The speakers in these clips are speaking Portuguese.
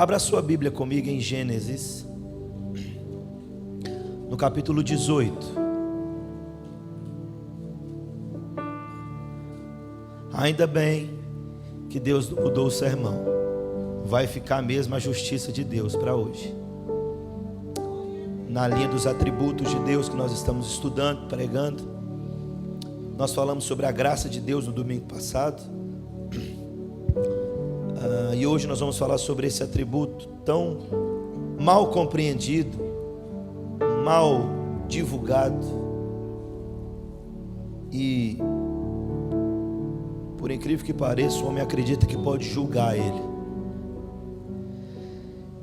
Abra sua Bíblia comigo em Gênesis, no capítulo 18. Ainda bem que Deus mudou o sermão. Vai ficar mesmo a justiça de Deus para hoje. Na linha dos atributos de Deus que nós estamos estudando, pregando. Nós falamos sobre a graça de Deus no domingo passado. E hoje nós vamos falar sobre esse atributo tão mal compreendido, mal divulgado. E, por incrível que pareça, o homem acredita que pode julgar ele.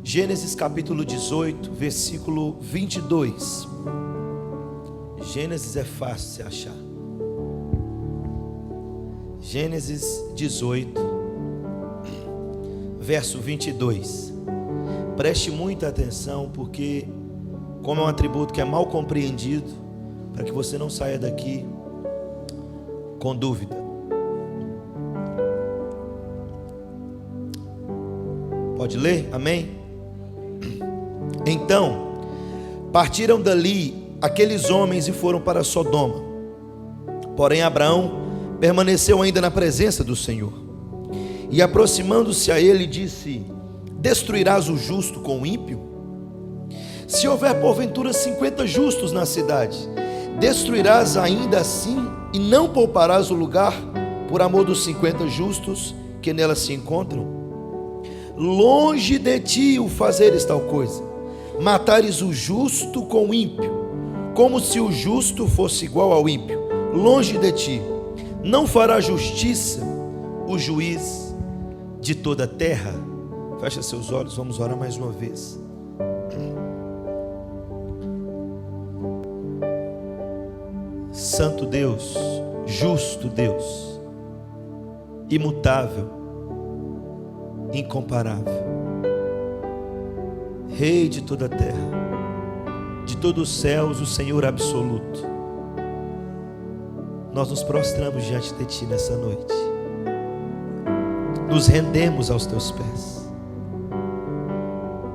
Gênesis capítulo 18, versículo 22. Gênesis é fácil de se achar. Gênesis 18, verso 22. Preste muita atenção, porque como é um atributo que é mal compreendido, para que você não saia daqui com dúvida. Pode ler? Amém? Então partiram dali aqueles homens e foram para Sodoma. Porém Abraão permaneceu ainda na presença do Senhor. E aproximando-se a ele, disse: destruirás o justo com o ímpio? Se houver porventura 50 justos na cidade, destruirás ainda assim e não pouparás o lugar por amor dos 50 justos que nela se encontram? Longe de ti o fazeres tal coisa, matares o justo com o ímpio, como se o justo fosse igual ao ímpio. Longe de ti. Não fará justiça o juiz de toda a terra? Fecha seus olhos, vamos orar mais uma vez. Santo Deus, justo Deus, imutável, incomparável, Rei de toda a terra, de todos os céus, o Senhor absoluto, nós nos prostramos diante de Ti nessa noite, nos rendemos aos Teus pés,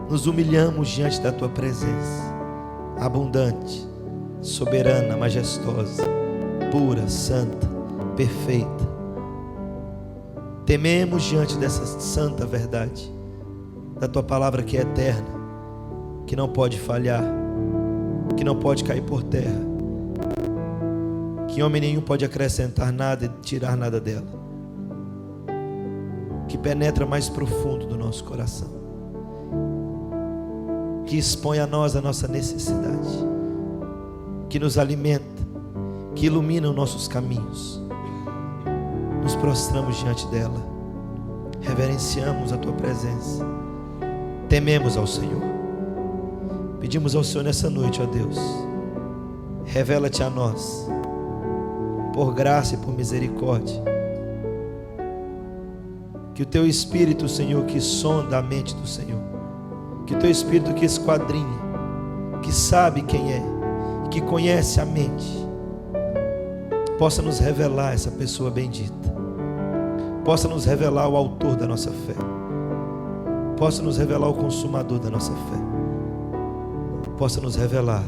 nos humilhamos diante da Tua presença, abundante, soberana, majestosa, pura, santa, perfeita. Tememos diante dessa santa verdade, da Tua palavra que é eterna, que não pode falhar, que não pode cair por terra, que homem nenhum pode acrescentar nada e tirar nada dela, que penetra mais profundo do nosso coração, que expõe a nós a nossa necessidade, que nos alimenta, que ilumina os nossos caminhos. Nos prostramos diante dela, reverenciamos a Tua presença, tememos ao Senhor, pedimos ao Senhor nessa noite, ó Deus, revela-te a nós, por graça e por misericórdia, que o Teu Espírito, Senhor, que sonda a mente do Senhor, que o Teu Espírito que esquadrinha, que sabe quem é, que conhece a mente, possa nos revelar essa pessoa bendita, possa nos revelar o autor da nossa fé, possa nos revelar o consumador da nossa fé, possa nos revelar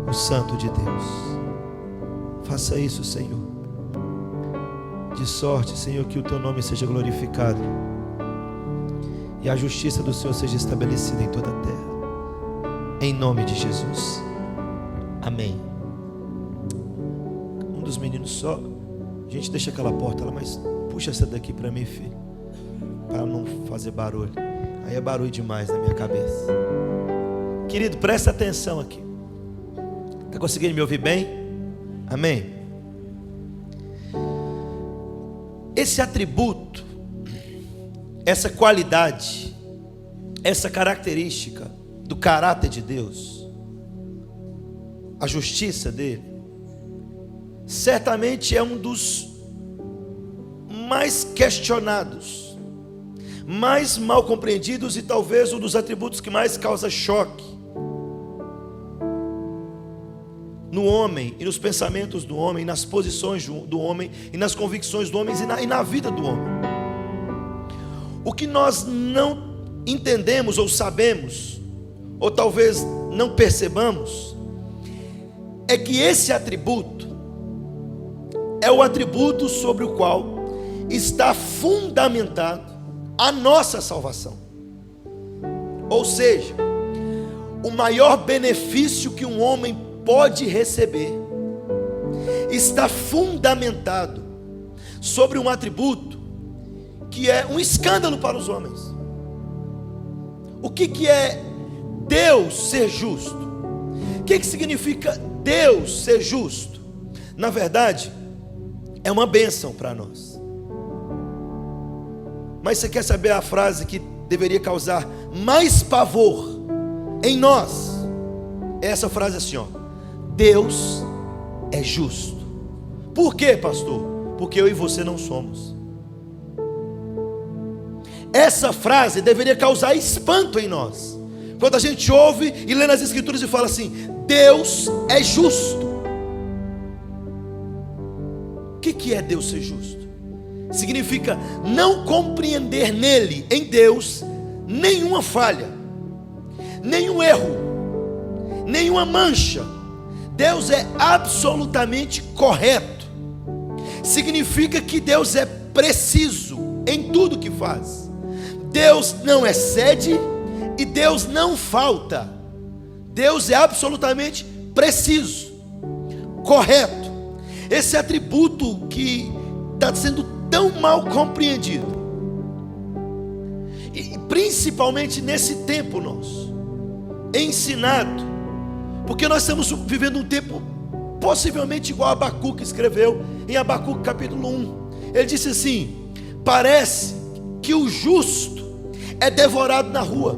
o Santo de Deus. Faça isso, Senhor, de sorte, Senhor, que o Teu nome seja glorificado e a justiça do Senhor seja estabelecida em toda a terra, em nome de Jesus, amém. Um dos meninos só, a gente deixa aquela porta lá, mas puxa essa daqui para mim, filho, para não fazer barulho, aí é barulho demais na minha cabeça. Querido, presta atenção aqui, está conseguindo me ouvir bem? Amém? Esse atributo, essa qualidade, essa característica do caráter de Deus, a justiça dele, certamente é um dos mais questionados, mais mal compreendidos e talvez um dos atributos que mais causa choque no homem e nos pensamentos do homem, nas posições do homem e nas convicções do homem e na vida do homem. O que nós não entendemos ou sabemos, ou talvez não percebamos, é que esse atributo é o atributo sobre o qual está fundamentado a nossa salvação. Ou seja, o maior benefício que um homem pode receber está fundamentado sobre um atributo que é um escândalo para os homens. O que é Deus ser justo? O que significa Deus ser justo? Na verdade, é uma bênção para nós. Mas você quer saber a frase que deveria causar mais pavor em nós? Essa frase assim, ó: Deus é justo. Por quê, pastor? Porque eu e você não somos. Essa frase deveria causar espanto em nós, quando a gente ouve e lê nas escrituras e fala assim: Deus é justo. O que é Deus ser justo? Significa não compreender nele, em Deus, nenhuma falha, nenhum erro, nenhuma mancha. Deus é absolutamente correto. Significa que Deus é preciso em tudo que faz. Deus não excede e Deus não falta. Deus é absolutamente preciso, correto. Esse atributo que está sendo tão mal compreendido, e principalmente nesse tempo nosso, ensinado, porque nós estamos vivendo um tempo possivelmente igual a Abacuque escreveu em Abacuque capítulo 1. Ele disse assim: parece que o justo é devorado na rua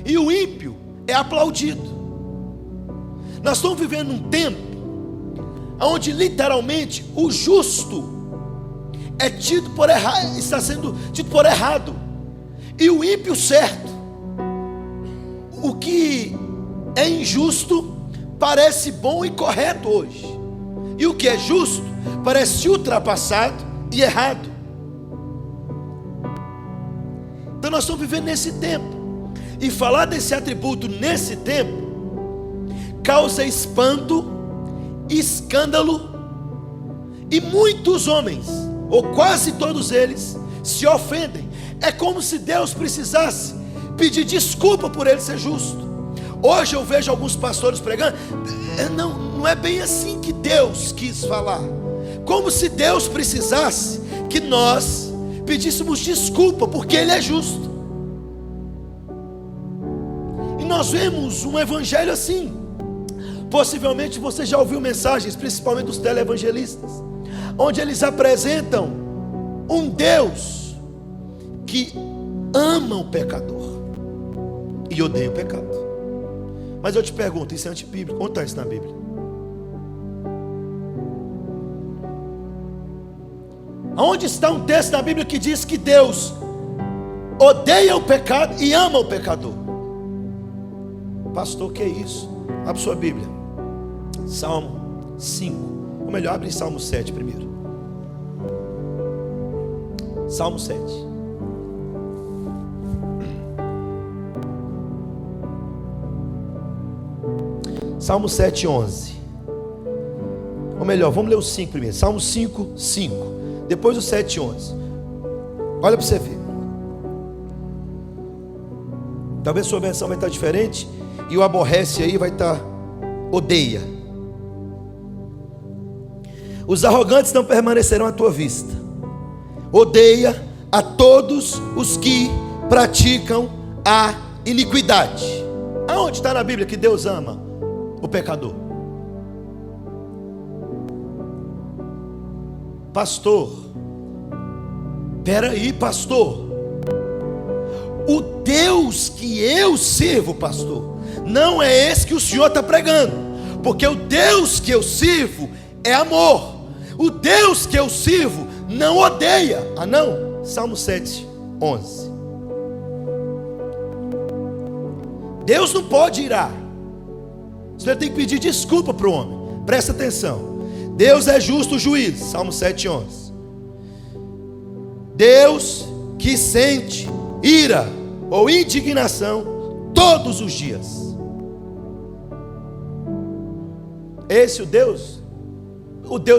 e o ímpio é aplaudido. Nós estamos vivendo um tempo onde literalmente o justo é tido por errado, está sendo tido por errado, e o ímpio certo. O que é injusto parece bom e correto hoje, e o que é justo parece ultrapassado e errado. Então nós estamos vivendo nesse tempo, e falar desse atributo nesse tempo causa espanto, escândalo, e muitos homens, ou quase todos eles, se ofendem. É como se Deus precisasse pedir desculpa por ele ser justo. Hoje eu vejo alguns pastores pregando, não é bem assim que Deus quis falar. Como se Deus precisasse que nós pedíssemos desculpa porque ele é justo. E nós vemos um evangelho assim. Possivelmente você já ouviu mensagens, principalmente dos televangelistas, onde eles apresentam um Deus que ama o pecador e odeia o pecado. Mas eu te pergunto, isso é antibíblico? Onde está isso na Bíblia? Aonde está um texto na Bíblia que diz que Deus odeia o pecado e ama o pecador? Pastor, que é isso? Abre sua Bíblia, Salmo 5, ou melhor, abre em Salmo 7 primeiro. Salmo 7. Salmo 7, 11. Ou melhor, vamos ler o 5 primeiro. Salmo 5, 5. Depois o 7, 11. Olha para você ver. Talvez sua versão vai estar diferente, e o aborrece aí vai estar odeia. Os arrogantes não permanecerão à tua vista. Odeia a todos os que praticam a iniquidade. Aonde está na Bíblia que Deus ama o pecador? Pastor, peraí, pastor, o Deus que eu sirvo, pastor, não é esse que o senhor está pregando, porque o Deus que eu sirvo é amor. O Deus que eu sirvo não odeia. Ah não? Salmo 7, 11. Deus não pode irar. Você tem que pedir desculpa para o homem. Presta atenção. Deus é justo juiz. Salmo 7, 11. Deus que sente ira ou indignação todos os dias. Esse o Deus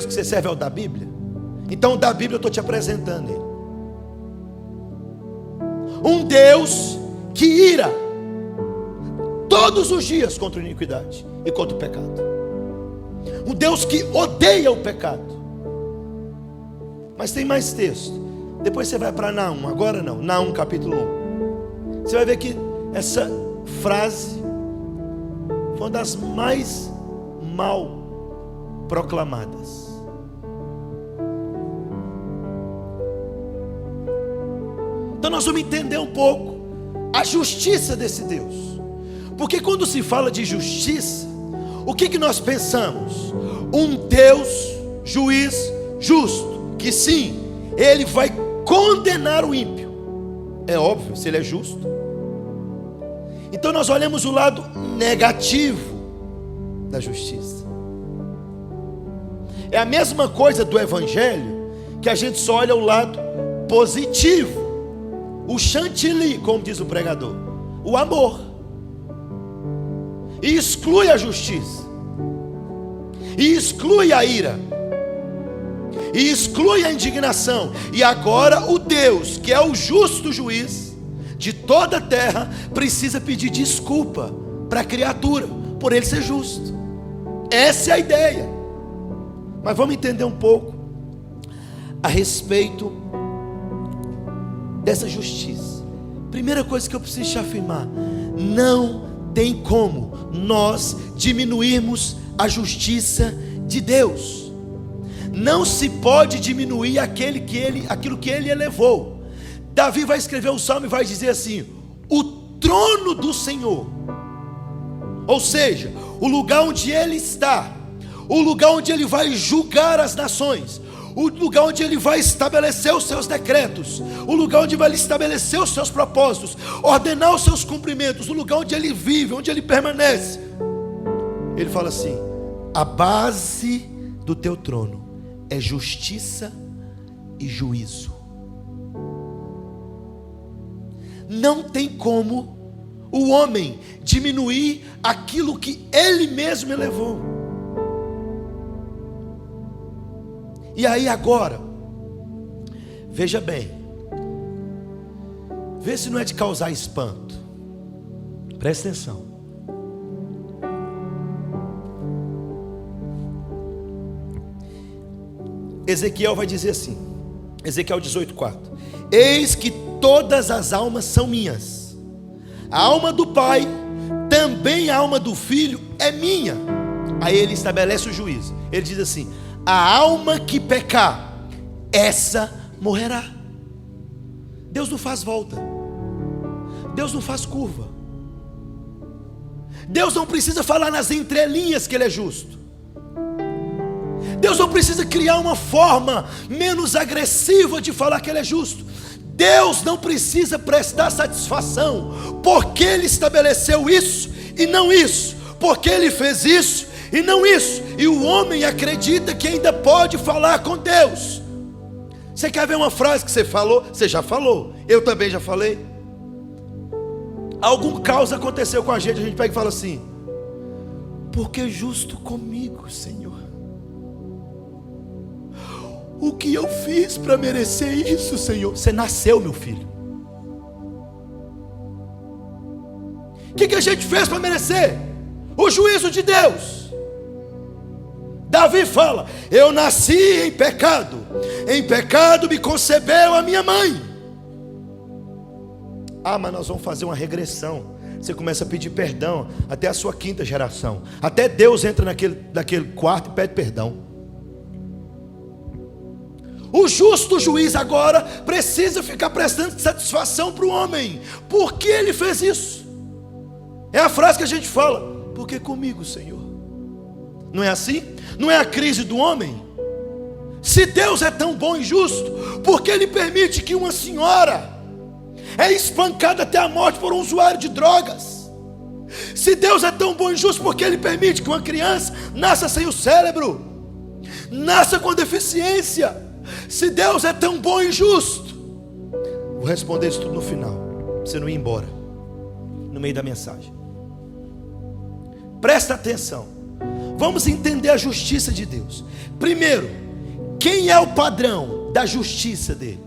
que você serve é o da Bíblia? Então o da Bíblia eu estou te apresentando ele. Um Deus que ira todos os dias contra a iniquidade e contra o pecado. Um Deus que odeia o pecado. Mas tem mais texto. Depois você vai para Naum, agora não, Naum capítulo 1. Você vai ver que essa frase foi uma das mais mal proclamadas. Então nós vamos entender um pouco a justiça desse Deus. Porque quando se fala de justiça, o que nós pensamos? Um Deus juiz justo, que sim, ele vai condenar o ímpio. É óbvio, se ele é justo. Então nós olhamos o lado negativo da justiça. É a mesma coisa do evangelho, que a gente só olha o lado positivo, o chantilly, como diz o pregador, o amor, e exclui a justiça, e exclui a ira, e exclui a indignação. E agora o Deus, que é o justo juiz de toda a terra, precisa pedir desculpa para a criatura, por ele ser justo. Essa é a ideia. Mas vamos entender um pouco a respeito dessa justiça. Primeira coisa que eu preciso te afirmar: não tem como nós diminuirmos a justiça de Deus. Não se pode diminuir aquilo que ele elevou. Davi vai escrever o salmo e vai dizer assim: o trono do Senhor, ou seja, o lugar onde ele está, o lugar onde ele vai julgar as nações, o lugar onde ele vai estabelecer os seus decretos, o lugar onde vai estabelecer os seus propósitos, ordenar os seus cumprimentos, o lugar onde ele vive, onde ele permanece. Ele fala assim: a base do teu trono é justiça e juízo. Não tem como o homem diminuir aquilo que ele mesmo elevou. E aí agora, veja bem, vê se não é de causar espanto. Presta atenção. Ezequiel vai dizer assim, Ezequiel 18:4: eis que todas as almas são minhas, a alma do pai, também a alma do filho é minha. Aí ele estabelece o juízo. Ele diz assim: a alma que pecar, essa morrerá. Deus não faz volta, Deus não faz curva, Deus não precisa falar nas entrelinhas que ele é justo. Deus não precisa criar uma forma menos agressiva de falar que ele é justo. Deus não precisa prestar satisfação, porque ele estabeleceu isso e não isso, porque ele fez isso e não isso. E o homem acredita que ainda pode falar com Deus. Você quer ver uma frase que você falou? Você já falou, eu também já falei. Algum caos aconteceu com a gente pega e fala assim: porque justo comigo, Senhor? O que eu fiz para merecer isso, Senhor? Você nasceu, meu filho. O que a gente fez para merecer o juízo de Deus? Davi fala: eu nasci em pecado me concebeu a minha mãe. Ah, mas nós vamos fazer uma regressão. Você começa a pedir perdão até a sua quinta geração. Até Deus entra naquele quarto e pede perdão. O justo juiz agora precisa ficar prestando satisfação para o homem. Por que ele fez isso? É a frase que a gente fala: porque comigo, Senhor? Não é assim? Não é a crise do homem? Se Deus é tão bom e justo, por que ele permite que uma senhora é espancada até a morte por um usuário de drogas? Se Deus é tão bom e justo, por que ele permite que uma criança nasça sem o cérebro, nasça com deficiência? Se Deus é tão bom e justo, Vou responder isso tudo no final, para você não ir embora no meio da mensagem. Presta atenção. Vamos entender a justiça de Deus. Primeiro, quem é o padrão da justiça dele?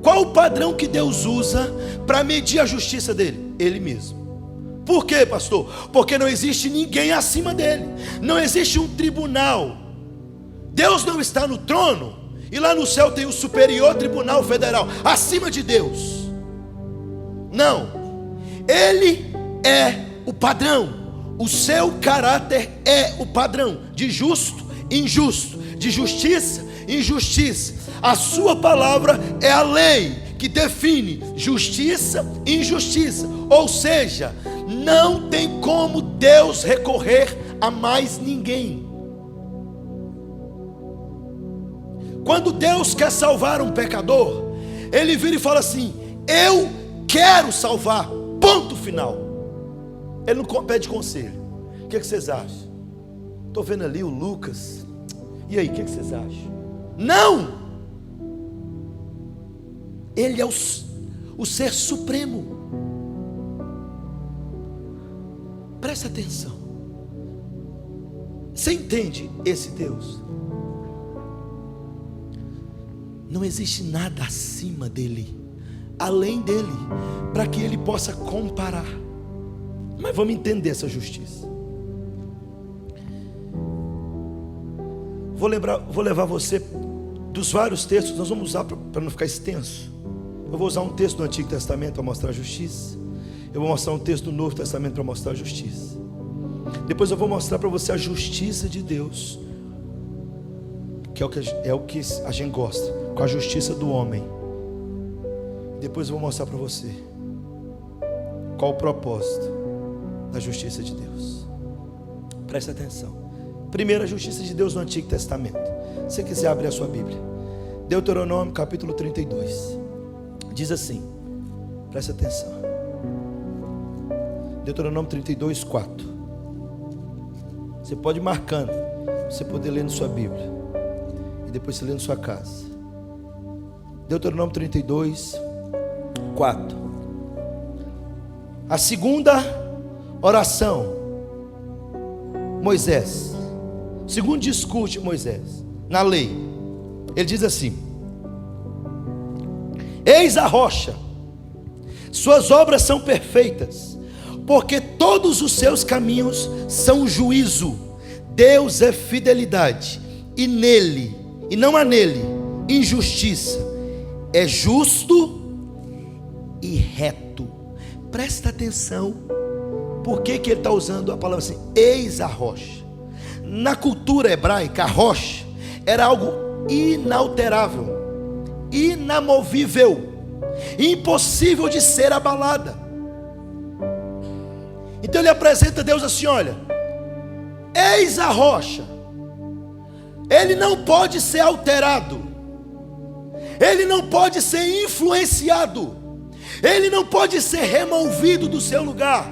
Qual o padrão que Deus usa para medir a justiça dele? Ele mesmo. Por quê, pastor? Porque não existe ninguém acima dele. Não existe um tribunal. Deus não está no trono e lá no céu tem o superior tribunal federal acima de Deus. Não. Ele é o padrão. O seu caráter é o padrão de justo, injusto, de justiça, injustiça. A sua palavra é a lei que define justiça e injustiça. Ou seja, não tem como Deus recorrer a mais ninguém. Quando Deus quer salvar um pecador, Ele vira e fala assim: eu quero salvar, ponto final. Ele não pede conselho. O que vocês acham? Estou vendo ali o Lucas. E aí, o que vocês acham? Não! Ele é o ser supremo. Presta atenção. Você entende esse Deus? Não existe nada acima dele, além dele, para que ele possa comparar. Mas vamos entender essa justiça. Vou levar você dos vários textos. Nós vamos usar para não ficar extenso. Eu vou usar um texto do Antigo Testamento para mostrar a justiça. Eu vou mostrar um texto do Novo Testamento para mostrar a justiça. Depois eu vou mostrar para você a justiça de Deus, que é o que a gente gosta, com a justiça do homem. Depois eu vou mostrar para você qual o propósito da justiça de Deus. Preste atenção. Primeiro, a justiça de Deus no Antigo Testamento. Se você quiser abrir a sua Bíblia, Deuteronômio capítulo 32 diz assim, preste atenção. Deuteronômio 32, 4. Você pode ir marcando, para você poder ler na sua Bíblia, e depois você lê na sua casa. Deuteronômio 32, 4. A segunda oração, Moisés, segundo discurso de Moisés na lei, ele diz assim: eis a rocha, suas obras são perfeitas, porque todos os seus caminhos são juízo. Deus é fidelidade, e nele, e não há nele, injustiça. É justo e reto. Presta atenção. Por que ele está usando a palavra assim? Eis a rocha. Na cultura hebraica, a rocha era algo inalterável, inamovível, impossível de ser abalada. Então ele apresenta a Deus assim: olha, eis a rocha. Ele não pode ser alterado, ele não pode ser influenciado, ele não pode ser removido do seu lugar,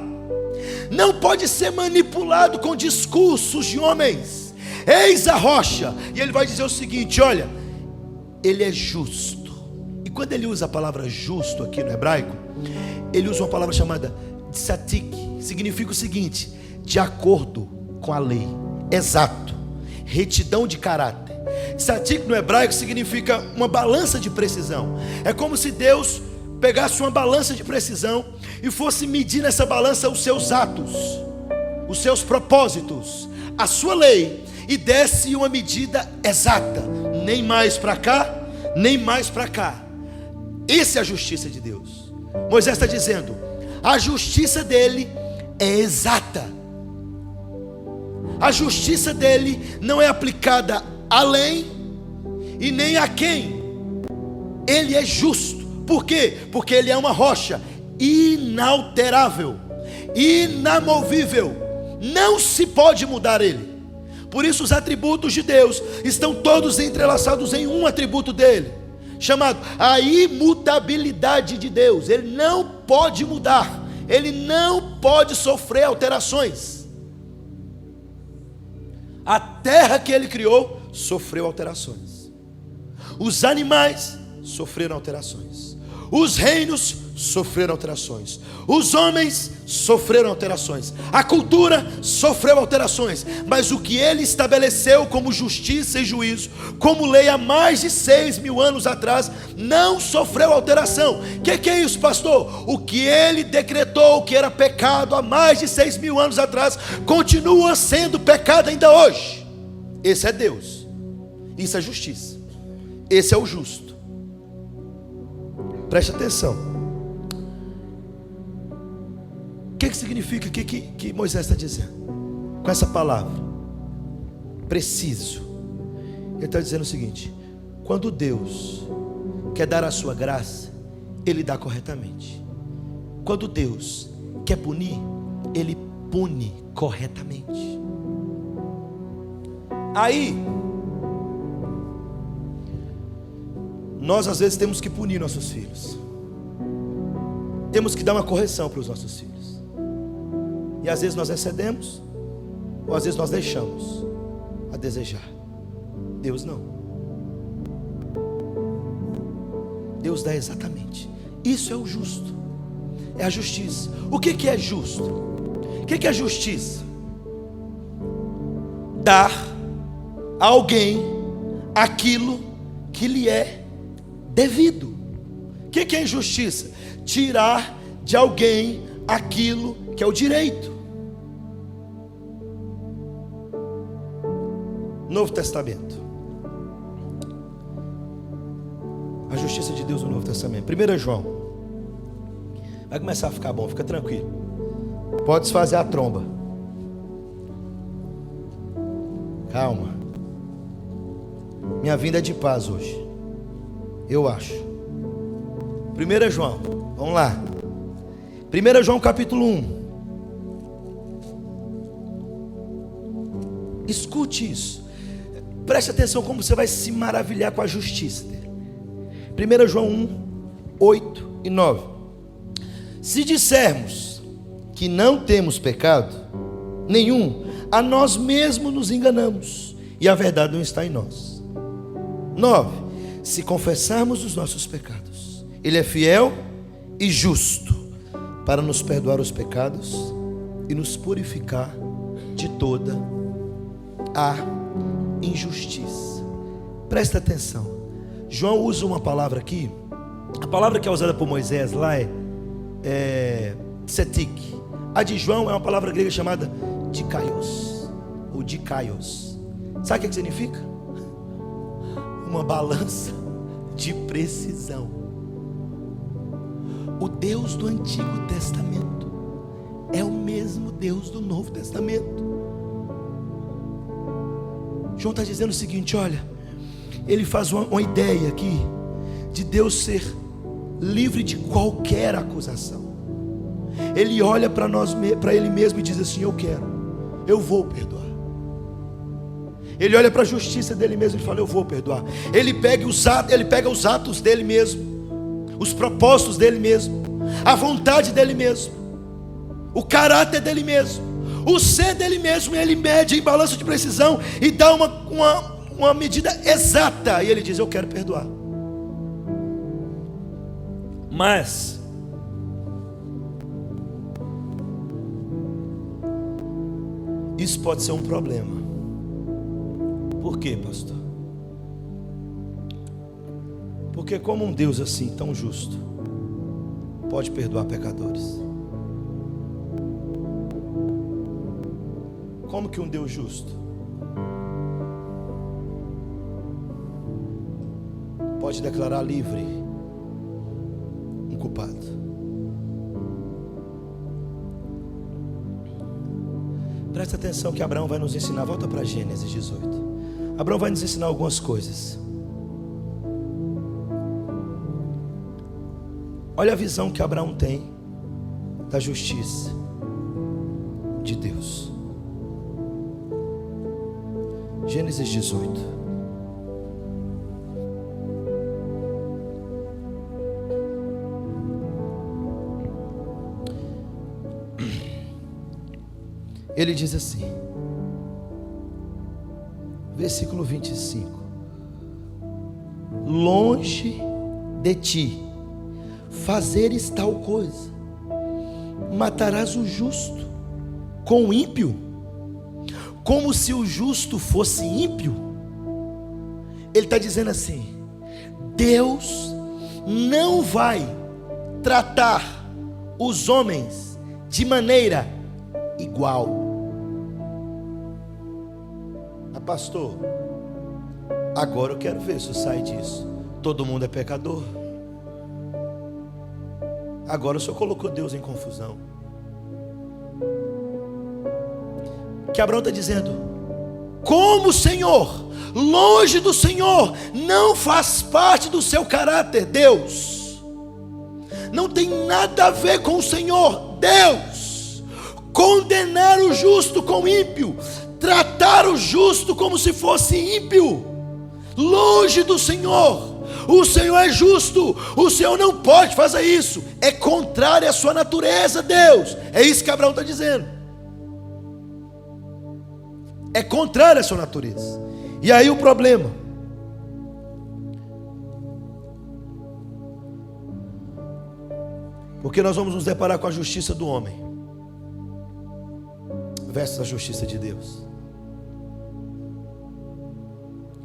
não pode ser manipulado com discursos de homens. Eis a rocha. E ele vai dizer o seguinte: olha, ele é justo. E quando ele usa a palavra justo aqui no hebraico, ele usa uma palavra chamada tzadik. Significa o seguinte: de acordo com a lei, exato, retidão de caráter. Tzadik no hebraico significa uma balança de precisão. É como se Deus pegasse uma balança de precisão e fosse medir nessa balança os seus atos, os seus propósitos, a sua lei, e desse uma medida exata, nem mais para cá, nem mais para cá. Essa é a justiça de Deus. Moisés está dizendo: a justiça dele é exata. A justiça dele não é aplicada além e nem a quem. Ele é justo. Por quê? Porque ele é uma rocha inalterável, inamovível. Não se pode mudar ele. Por isso os atributos de Deus estão todos entrelaçados em um atributo dele, chamado a imutabilidade de Deus. Ele não pode mudar, ele não pode sofrer alterações. A terra que ele criou sofreu alterações, os animais sofreram alterações, Os reinos sofreram alterações, os homens sofreram alterações, a cultura sofreu alterações, mas o que ele estabeleceu como justiça e juízo, como lei há mais de 6.000 anos atrás, não sofreu alteração. O que é isso, pastor? O que ele decretou que era pecado há mais de 6.000 anos atrás, continua sendo pecado ainda hoje. Esse é Deus, isso é justiça, esse é o justo. Preste atenção. O que significa que Moisés está dizendo com essa palavra? Preciso. Ele está dizendo o seguinte: quando Deus quer dar a sua graça, Ele dá corretamente. Quando Deus quer punir, Ele pune corretamente. Aí, nós às vezes temos que punir nossos filhos, temos que dar uma correção para os nossos filhos. E às vezes nós excedemos, ou às vezes nós deixamos a desejar. Deus não. Deus dá exatamente. Isso é o justo, é a justiça. O que é justo? O que é justiça? Dar a alguém aquilo que lhe é devido. O que é injustiça? Tirar de alguém aquilo que é o direito. Novo Testamento. A justiça de Deus no Novo Testamento. 1 João. Vai começar a ficar bom, fica tranquilo. Pode desfazer a tromba. Calma. Minha vinda é de paz hoje, eu acho. 1 João, vamos lá. 1 João capítulo 1. Escute isso. Preste atenção como você vai se maravilhar com a justiça dele. 1 João 1, 8 e 9. Se dissermos que não temos pecado nenhum, a nós mesmos nos enganamos, e a verdade não está em nós. 9. Se confessarmos os nossos pecados, Ele é fiel e justo para nos perdoar os pecados e nos purificar de toda a injustiça. Presta atenção. João usa uma palavra aqui. A palavra que é usada por Moisés lá é tzetik. A de João é uma palavra grega chamada dikaios, ou dikaios. Sabe o que significa? Uma balança de precisão. O Deus do Antigo Testamento é o mesmo Deus do Novo Testamento. João está dizendo o seguinte: olha, ele faz uma ideia aqui de Deus ser livre de qualquer acusação. Ele olha para Ele mesmo e diz assim: eu vou perdoar. Ele olha para a justiça dele mesmo e fala: eu vou perdoar. Ele pega os atos dele mesmo, os propósitos dele mesmo, a vontade dele mesmo, o caráter dele mesmo, o ser dele mesmo, ele mede em balança de precisão e dá uma medida exata, e ele diz: eu quero perdoar. Mas isso pode ser um problema. Por quê, pastor? Porque como um Deus assim tão justo pode perdoar pecadores? Como que um Deus justo pode declarar livre um culpado? Presta atenção que Abraão vai nos ensinar. Volta para Gênesis 18. Abraão vai nos ensinar algumas coisas. Olha a visão que Abraão tem da justiça de Deus. Gênesis 18. Ele diz assim, versículo 25: longe de ti fazeres tal coisa, matarás o justo com o ímpio, como se o justo fosse ímpio. Ele está dizendo assim: Deus não vai tratar os homens de maneira igual. Pastor, agora eu quero ver se eu saio disso. Todo mundo é pecador. Agora o senhor colocou Deus em confusão. Que Abraão está dizendo: como o Senhor, longe do Senhor, não faz parte do seu caráter. Deus não tem nada a ver com o Senhor. Deus condenar o justo com o ímpio, tratar o justo como se fosse ímpio, longe do Senhor. O Senhor é justo, o Senhor não pode fazer isso, é contrário à sua natureza, Deus. É isso que Abraão está dizendo, é contrário à sua natureza. E aí o problema, porque nós vamos nos deparar com a justiça do homem versus a justiça de Deus.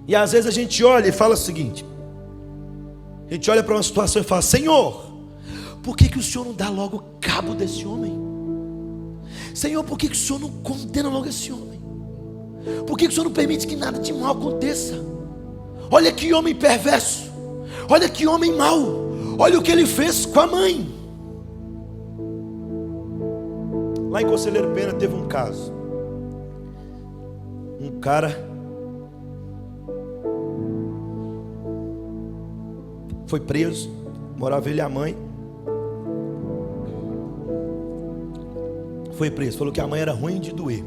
E às vezes a gente olha e fala o seguinte: a gente olha para uma situação e fala: Senhor, por que o Senhor não dá logo cabo desse homem? Senhor, por que o Senhor não condena logo esse homem? Por que o Senhor não permite que nada de mal aconteça? Olha que homem perverso, olha que homem mau, olha o que ele fez com a mãe. Lá em Conselheiro Pena teve um caso. Um cara foi preso, morava ele e a mãe. Foi preso, falou que a mãe era ruim de doer.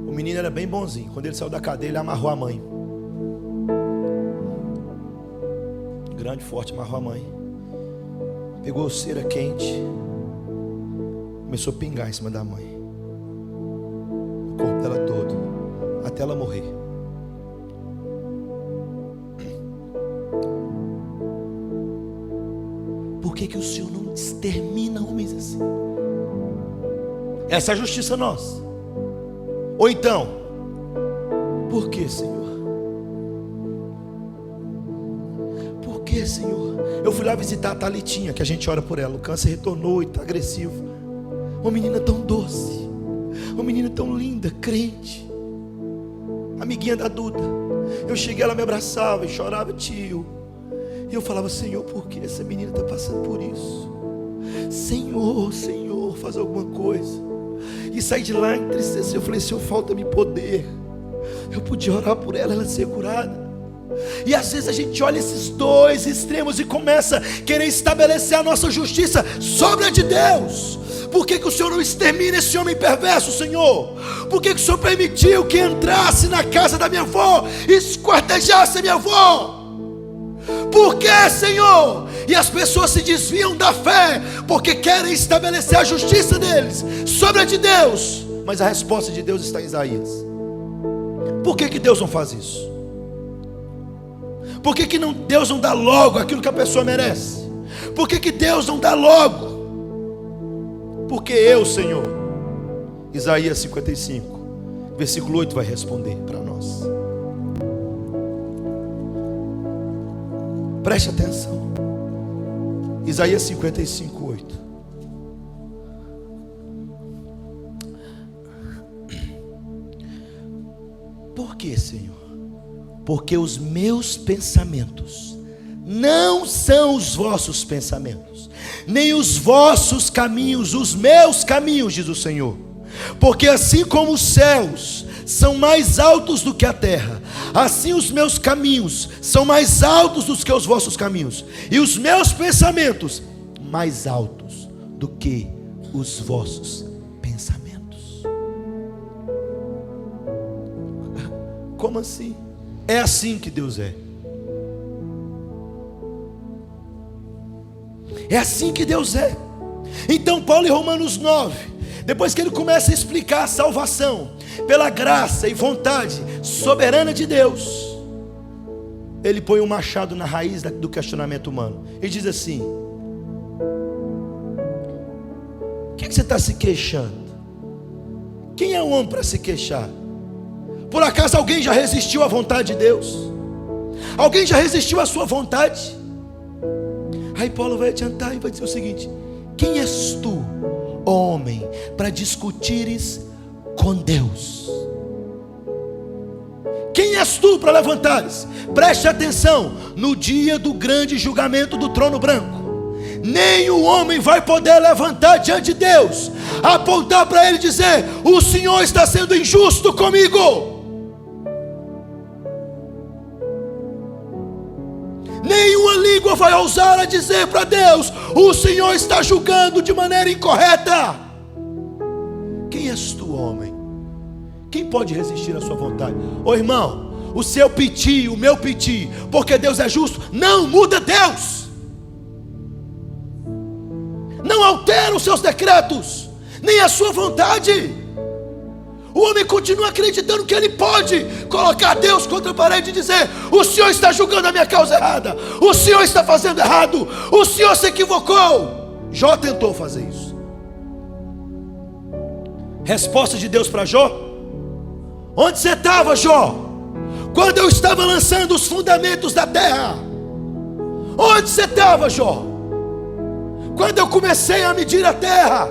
O menino era bem bonzinho. Quando ele saiu da cadeia, ele amarrou a mãe. Grande, forte, amarrou a mãe. Pegou cera quente, começou a pingar em cima da mãe, o corpo dela todo, até ela morrer. Por que o Senhor não extermina homens assim? Essa é a justiça nossa. Ou então, por que, Senhor? Por que, Senhor? Eu fui lá visitar a Thalitinha, que a gente ora por ela. O câncer retornou e está agressivo. Uma menina tão doce, uma menina tão linda, crente, amiguinha da Duda. Eu cheguei, ela me abraçava e chorava: tio. E eu falava: Senhor, por que essa menina está passando por isso? Senhor, Senhor, faz alguma coisa. E saí de lá entristecido. Eu falei: Senhor, falta-me poder. Eu podia orar por ela, ela ser curada. E às vezes a gente olha esses dois extremos e começa a querer estabelecer a nossa justiça sobre a de Deus. Por que o Senhor não extermina esse homem perverso, Senhor? Por que o Senhor permitiu que entrasse na casa da minha avó e esquartejasse a minha avó? Por que, Senhor? E as pessoas se desviam da fé porque querem estabelecer a justiça deles sobre a de Deus. Mas a resposta de Deus está em Isaías. Por que Deus não faz isso? Por que Deus não dá logo aquilo que a pessoa merece? Por que Deus não dá logo? Porque eu, Senhor. Isaías 55, versículo 8 vai responder para nós. Preste atenção. Isaías 55, 8. Por que, Senhor? Porque os meus pensamentos não são os vossos pensamentos, nem os vossos caminhos, os meus caminhos, diz o Senhor. Porque assim como os céus são mais altos do que a terra, assim os meus caminhos são mais altos do que os vossos caminhos, e os meus pensamentos mais altos do que os vossos pensamentos. Como assim? É assim que Deus é. É assim que Deus é. Então Paulo em Romanos 9, depois que ele começa a explicar a salvação pela graça e vontade soberana de Deus, ele põe um machado na raiz do questionamento humano e diz assim: o que você está se queixando? Quem é o homem para se queixar? Por acaso alguém já resistiu à vontade de Deus? Alguém já resistiu à sua vontade? Aí Paulo vai adiantar e vai dizer o seguinte: quem és tu, homem, para discutires com Deus? Quem és tu para levantares? Preste atenção, no dia do grande julgamento do trono branco, nem o homem vai poder levantar diante de Deus, apontar para ele e dizer: o Senhor está sendo injusto comigo. Nenhuma língua vai ousar a dizer para Deus: o Senhor está julgando de maneira incorreta. Quem és tu, homem? Quem pode resistir à sua vontade? Ô irmão, o seu piti, o meu piti, porque Deus é justo, não muda Deus. Não altera os seus decretos, nem a sua vontade. O homem continua acreditando que ele pode colocar Deus contra a parede e dizer: o Senhor está julgando a minha causa errada, o Senhor está fazendo errado, o Senhor se equivocou. Jó tentou fazer isso. Resposta de Deus para Jó: onde você estava, Jó, quando eu estava lançando os fundamentos da terra? Onde você estava, Jó, quando eu comecei a medir a terra?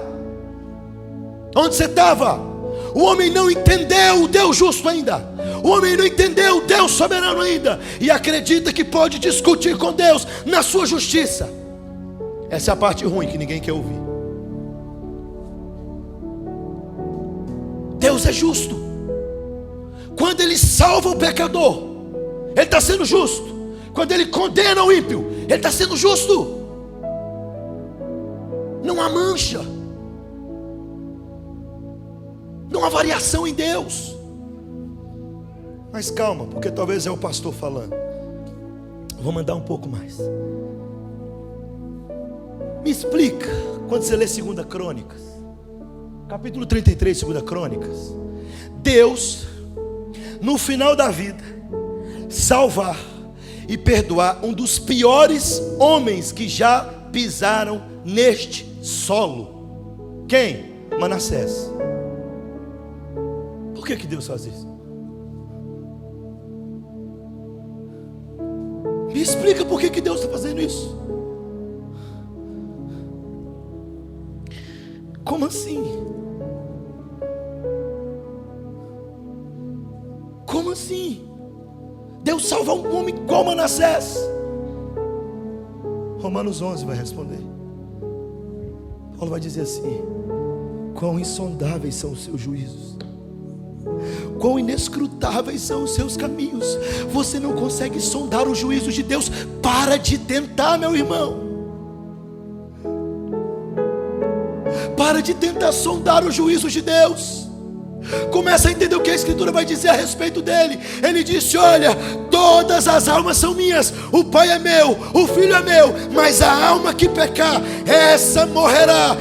Onde você estava? O homem não entendeu o Deus justo ainda. O homem não entendeu o Deus soberano ainda, e acredita que pode discutir com Deus na sua justiça. Essa é a parte ruim que ninguém quer ouvir. Deus é justo. Quando Ele salva o pecador, Ele está sendo justo. Quando Ele condena o ímpio, Ele está sendo justo. Não há mancha, não há variação em Deus. Mas calma, porque talvez é o pastor falando. Vou mandar um pouco mais. Me explica, quando você lê 2 Crônicas, capítulo 33, 2 Crônicas, Deus, no final da vida, salvar e perdoar um dos piores homens que já pisaram neste solo. Quem? Manassés. Por que Deus faz isso? Me explica por que Deus está fazendo isso. Como assim? Como assim? Deus salva um homem igual Manassés? Romanos 11 vai responder. Paulo vai dizer assim: quão insondáveis são os seus juízos, quão inescrutáveis são os seus caminhos. Você não consegue sondar o juízo de Deus. Para de tentar, meu irmão. Para de tentar sondar o juízo de Deus. Começa a entender o que a Escritura vai dizer a respeito dele. Ele disse: olha, todas as almas são minhas, o Pai é meu, o Filho é meu, mas a alma que pecar, essa morrerá.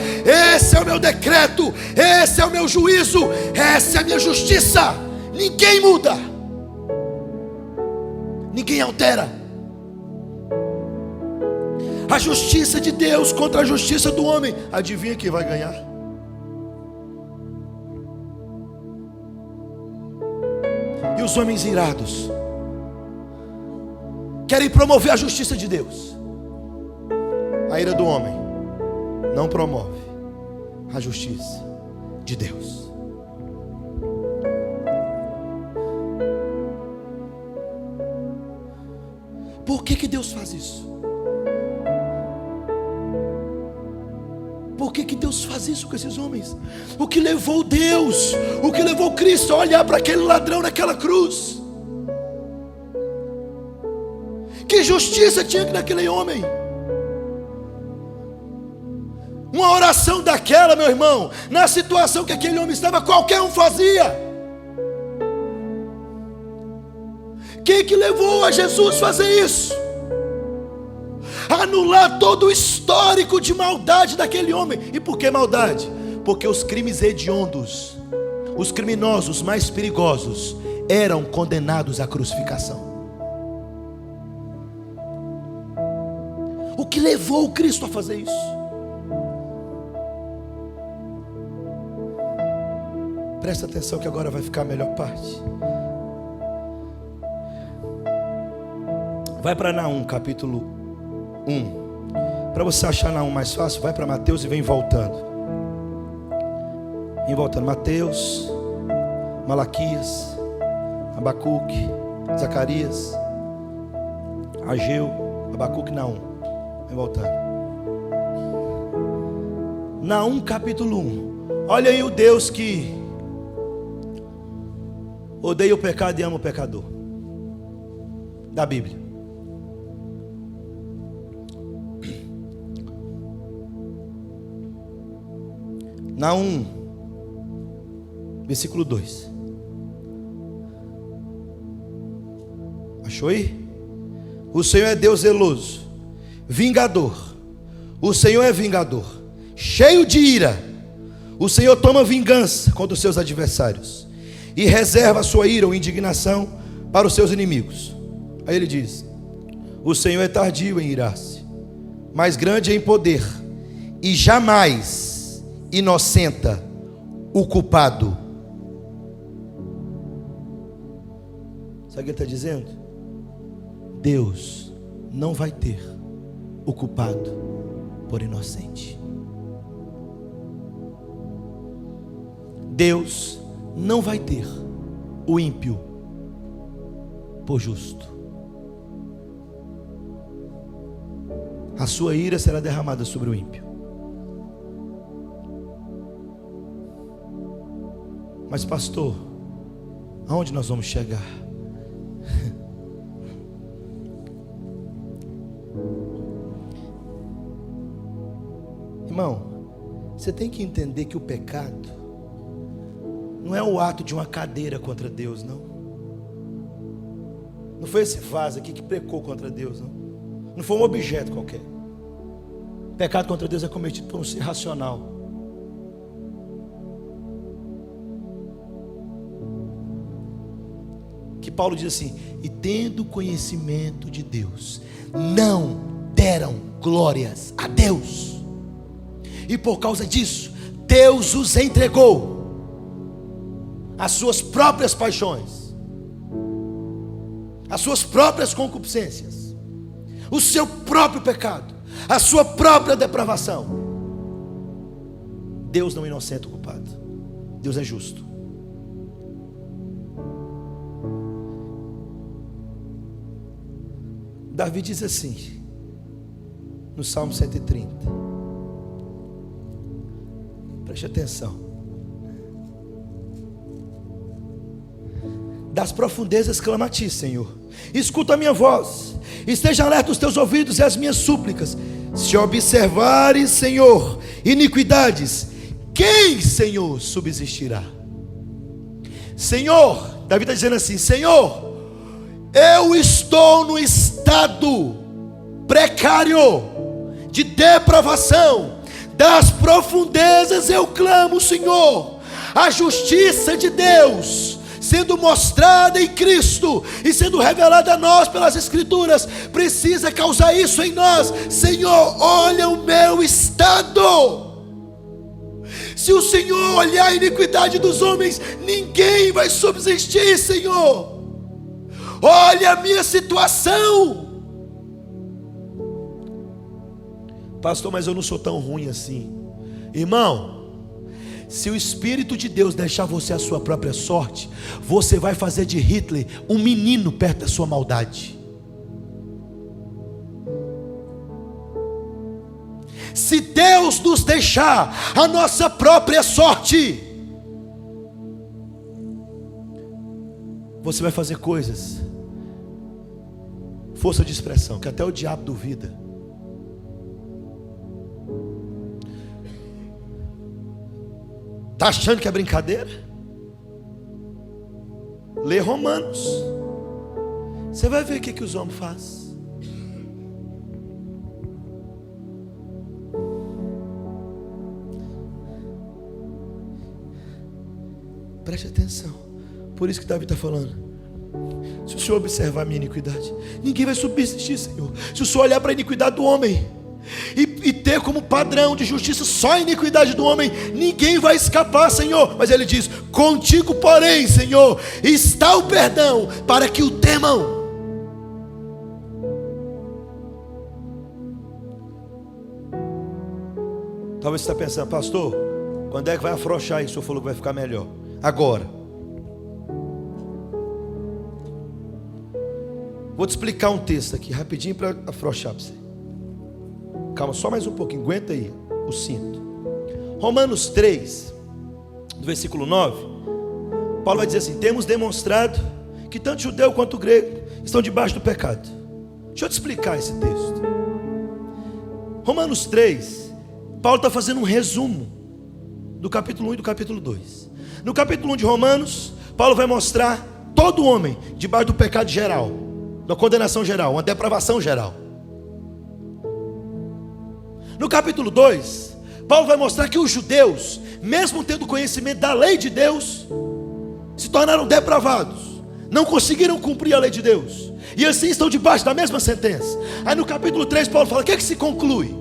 Esse é o meu decreto, esse é o meu juízo, essa é a minha justiça. Ninguém muda, ninguém altera. A justiça de Deus contra a justiça do homem, adivinha quem vai ganhar? E os homens irados querem promover a justiça de Deus. A ira do homem não promove a justiça de Deus. Por que Deus faz isso? Por que Deus faz isso com esses homens? O que levou Deus, o que levou Cristo a olhar para aquele ladrão naquela cruz? Que justiça tinha naquele homem? Uma oração daquela, meu irmão, na situação que aquele homem estava, qualquer um fazia. Quem que levou a Jesus a fazer isso? Anular todo o histórico de maldade daquele homem. E por que maldade? Porque os crimes hediondos, os criminosos mais perigosos, eram condenados à crucificação. que levou o Cristo a fazer isso? Presta atenção que agora vai ficar a melhor parte. Vai para Naum, capítulo 1. Para você achar Naum mais fácil, vai para Mateus e vem voltando. Vem voltando. Mateus, Malaquias, Abacuque, Zacarias, Ageu, Abacuque, Naum. Vem voltando. Naum, capítulo 1. Olha aí o Deus que odeia o pecado e ama o pecador. Da Bíblia. Naum, versículo 2. Achou aí? O Senhor é Deus zeloso, vingador. O Senhor é vingador, cheio de ira. O Senhor toma vingança contra os seus adversários e reserva a sua ira ou indignação para os seus inimigos. Aí ele diz: o Senhor é tardio em irar-se, mas grande em poder, e jamais inocenta o culpado. Sabe o que ele está dizendo? Deus não vai ter o culpado por inocente. Deus não vai ter o ímpio por justo. A sua ira será derramada sobre o ímpio. Mas pastor, aonde nós vamos chegar? Irmão, você tem que entender que o pecado não é o ato de uma cadeira contra Deus, não. Não foi esse vaso aqui que pecou contra Deus, não. Não foi um objeto qualquer. Pecado contra Deus é cometido por um ser racional. Que Paulo diz assim: e tendo conhecimento de Deus, não deram glórias a Deus, e por causa disso Deus os entregou às suas próprias paixões, às suas próprias concupiscências, o seu próprio pecado, a sua própria depravação. Deus não inocenta o culpado, Deus é justo. Davi diz assim, no Salmo 130, preste atenção: das profundezas clamo a ti, Senhor, escuta a minha voz, esteja alerta os teus ouvidos e as minhas súplicas. Se observares, Senhor, iniquidades, quem, Senhor, subsistirá? Senhor, Davi está dizendo assim: Senhor, eu estou no estado precário de depravação, das profundezas eu clamo, Senhor. A justiça de Deus sendo mostrada em Cristo e sendo revelada a nós pelas Escrituras precisa causar isso em nós. Senhor, olha o meu estado. Se o Senhor olhar a iniquidade dos homens, ninguém vai subsistir, Senhor. Olha a minha situação. Pastor, mas eu não sou tão ruim assim. Irmão, se o Espírito de Deus deixar você a sua própria sorte, você vai fazer de Hitler um menino perto da sua maldade. Se Deus nos deixar a nossa própria sorte, você vai fazer coisas, força de expressão, que até o diabo duvida. Está achando que é brincadeira? Lê Romanos, você vai ver o que os homens fazem. Preste atenção. Por isso que Davi está falando: se o Senhor observar a minha iniquidade, ninguém vai subsistir, Senhor. Se o Senhor olhar para a iniquidade do homem, e ter como padrão de justiça só a iniquidade do homem, ninguém vai escapar, Senhor. Mas ele diz: contigo, porém, Senhor, está o perdão, para que o temam. Talvez você está pensando: pastor, quando é que vai afrouxar isso? O senhor falou que vai ficar melhor. Agora. Vou te explicar um texto aqui rapidinho para afrouxar para você. Calma, só mais um pouquinho, aguenta aí o cinto. Romanos 3, do versículo 9, Paulo vai dizer assim: temos demonstrado que tanto judeu quanto grego estão debaixo do pecado. Deixa eu te explicar esse texto. Romanos 3, Paulo está fazendo um resumo do capítulo 1 e do capítulo 2. No capítulo 1 de Romanos, Paulo vai mostrar todo homem debaixo do pecado geral, da condenação geral, uma depravação geral. No capítulo 2, Paulo vai mostrar que os judeus, mesmo tendo conhecimento da lei de Deus, se tornaram depravados, não conseguiram cumprir a lei de Deus, e assim estão debaixo da mesma sentença. Aí no capítulo 3, Paulo fala: o que é que se conclui?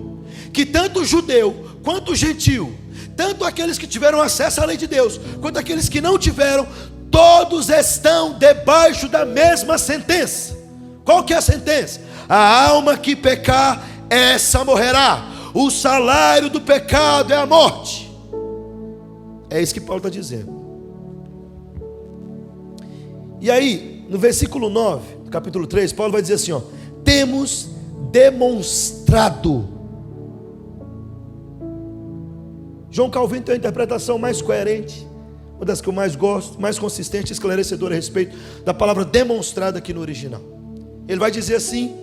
Que tanto o judeu quanto o gentil, tanto aqueles que tiveram acesso à lei de Deus, quanto aqueles que não tiveram, todos estão debaixo da mesma sentença. Qual que é a sentença? A alma que pecar, essa morrerá. O salário do pecado é a morte. É isso que Paulo está dizendo. E aí, no versículo 9, do capítulo 3, Paulo vai dizer assim: ó, temos demonstrado. João Calvino tem uma interpretação mais coerente, uma das que eu mais gosto, mais consistente e esclarecedora a respeito da palavra demonstrado aqui no original. Ele vai dizer assim,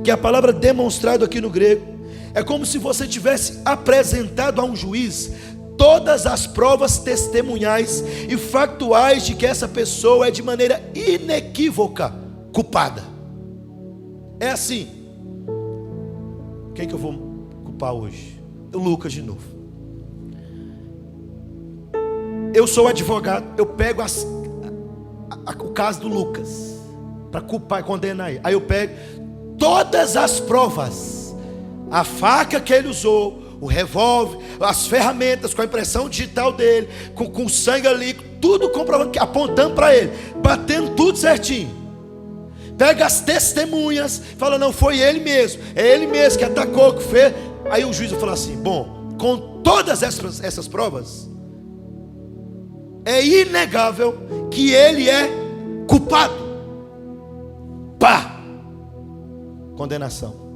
que a palavra demonstrado aqui no grego é como se você tivesse apresentado a um juiz todas as provas testemunhais e factuais de que essa pessoa é de maneira inequívoca culpada. É assim. Quem que eu vou culpar hoje? O Lucas de novo. Eu sou advogado, eu pego o caso do Lucas para culpar e condenar ele. Aí eu pego todas as provas, a faca que ele usou, o revólver, as ferramentas com a impressão digital dele, com sangue ali, tudo comprovando, apontando para ele, batendo tudo certinho. Pega as testemunhas, fala: não, foi ele mesmo, é ele mesmo que atacou, que fez. Aí o juiz vai falar assim: bom, com todas essas provas, é inegável que ele é culpado. Pá! Condenação.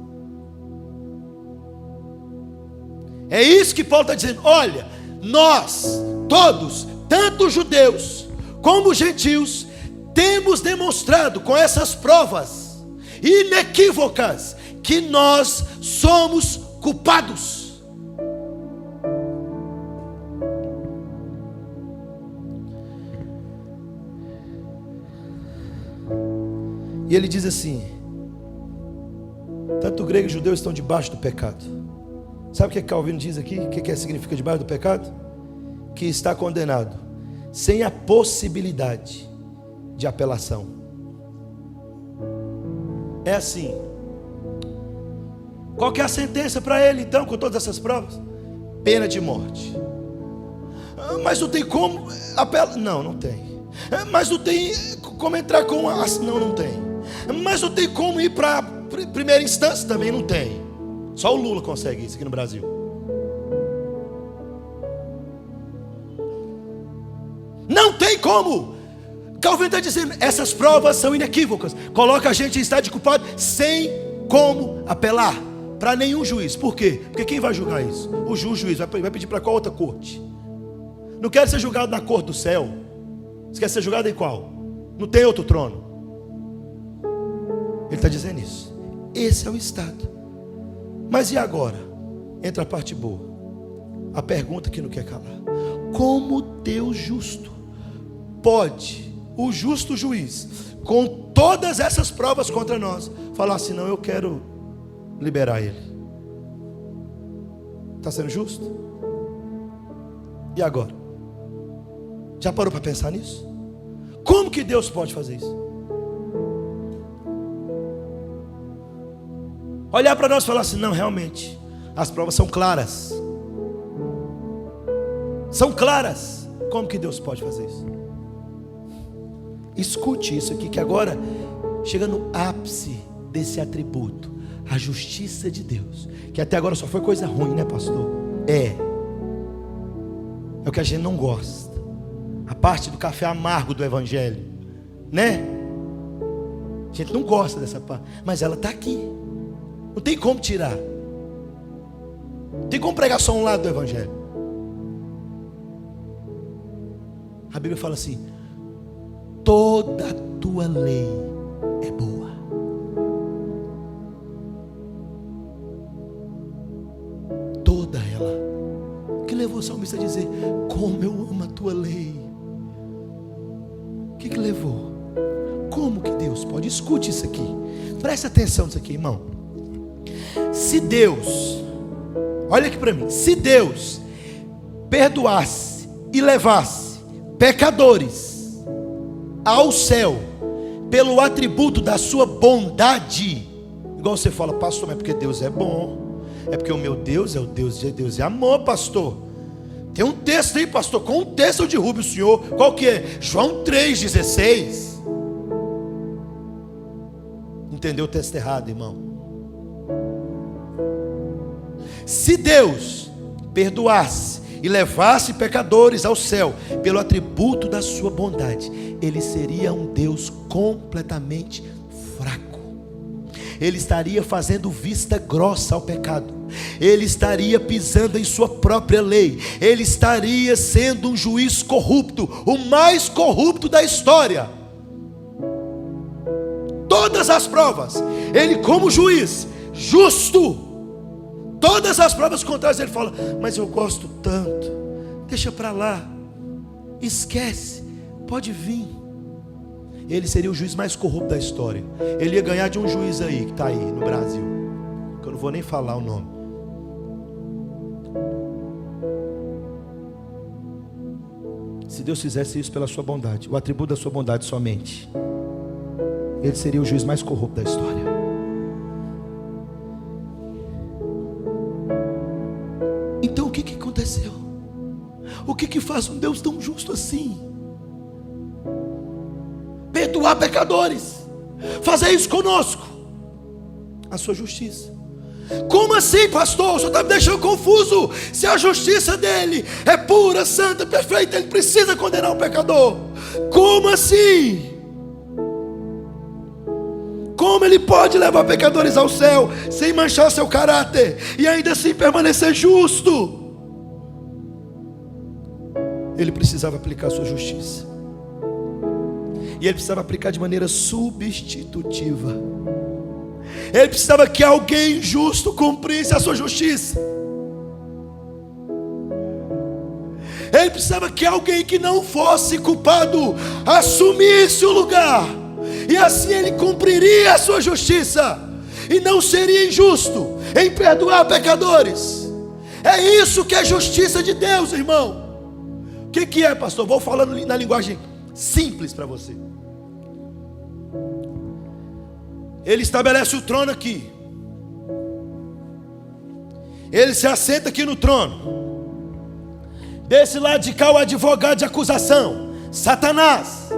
É isso que Paulo está dizendo. Olha, nós todos, tanto judeus como gentios, temos demonstrado com essas provas inequívocas que nós somos culpados. E ele diz assim: tanto o grego e o judeu estão debaixo do pecado. Sabe o que Calvino diz aqui? O que significa debaixo do pecado? Que está condenado, sem a possibilidade de apelação. É assim. Qual que é a sentença para ele então, com todas essas provas? Pena de morte. Mas não tem como apelar? Não, não tem. Mas não tem como entrar com a... Não, não tem. Mas não tem como ir para primeira instância? Também não tem. Só o Lula consegue isso aqui no Brasil. Não tem como. Calvino está dizendo: essas provas são inequívocas, coloca a gente em estado de culpado, sem como apelar para nenhum juiz. Por quê? Porque quem vai julgar isso? O juiz vai pedir para qual outra corte? Não quer ser julgado na corte do céu. Você quer ser julgado em qual? Não tem outro trono. Ele está dizendo isso. Esse é o estado. Mas e agora? Entra a parte boa. A pergunta que não quer calar: como Deus justo pode, o justo juiz, com todas essas provas contra nós, falar assim: não, eu quero liberar ele? Está sendo justo? E agora? Já parou para pensar nisso? Como que Deus pode fazer isso? olhar para nós e falar assim: não, realmente, as provas são claras. São claras. Como que Deus pode fazer isso? Escute isso aqui, que agora chega no ápice desse atributo, a justiça de Deus, que até agora só foi coisa ruim, né, pastor? É o que a gente não gosta, a parte do café amargo do evangelho, né? A gente não gosta dessa parte, mas ela está aqui, não tem como tirar, não tem como pregar só um lado do evangelho. A Bíblia fala assim: toda a tua lei é boa. Toda ela. O que levou o salmista a dizer: como eu amo a tua lei? O que levou? Como que Deus pode? Escute isso aqui, presta atenção nisso aqui, irmão. Se Deus, olha aqui para mim, se Deus perdoasse e levasse pecadores ao céu pelo atributo da sua bondade, igual você fala: pastor, mas porque Deus é bom, é porque o meu Deus é o Deus de Deus, é amor, pastor. Tem um texto aí, pastor, com um texto de Rubio, o senhor, qual que é? João 3,16. Entendeu o texto errado, irmão? Se Deus perdoasse e levasse pecadores ao céu pelo atributo da sua bondade, Ele seria um Deus completamente fraco. Ele estaria fazendo vista grossa ao pecado, Ele estaria pisando em sua própria lei, Ele estaria sendo um juiz corrupto, o mais corrupto da história. Todas as provas, Ele como juiz justo, todas as provas contrárias, Ele fala: mas eu gosto tanto, deixa para lá, esquece, pode vir. Ele seria o juiz mais corrupto da história. Ele ia ganhar de um juiz aí, que está aí no Brasil, que eu não vou nem falar o nome. Se Deus fizesse isso pela sua bondade, o atributo da sua bondade somente, Ele seria o juiz mais corrupto da história. Então o que aconteceu? O que faz um Deus tão justo assim? Perdoar pecadores, fazer isso conosco, a sua justiça. Como assim, pastor? O senhor está me deixando confuso. Se a justiça dele é pura, santa, perfeita, ele precisa condenar o pecador. Como assim? Como ele pode levar pecadores ao céu sem manchar seu caráter e ainda assim permanecer justo? Ele precisava aplicar a sua justiça, e ele precisava aplicar de maneira substitutiva. Ele precisava que alguém justo cumprisse a sua justiça. Ele precisava que alguém que não fosse culpado assumisse o lugar, e assim ele cumpriria a sua justiça e não seria injusto em perdoar pecadores. É isso que é justiça de Deus, irmão. O que é, pastor? Vou falando na linguagem simples para você. Ele estabelece o trono aqui, ele se assenta aqui no trono. Desse lado de cá o advogado de acusação, Satanás.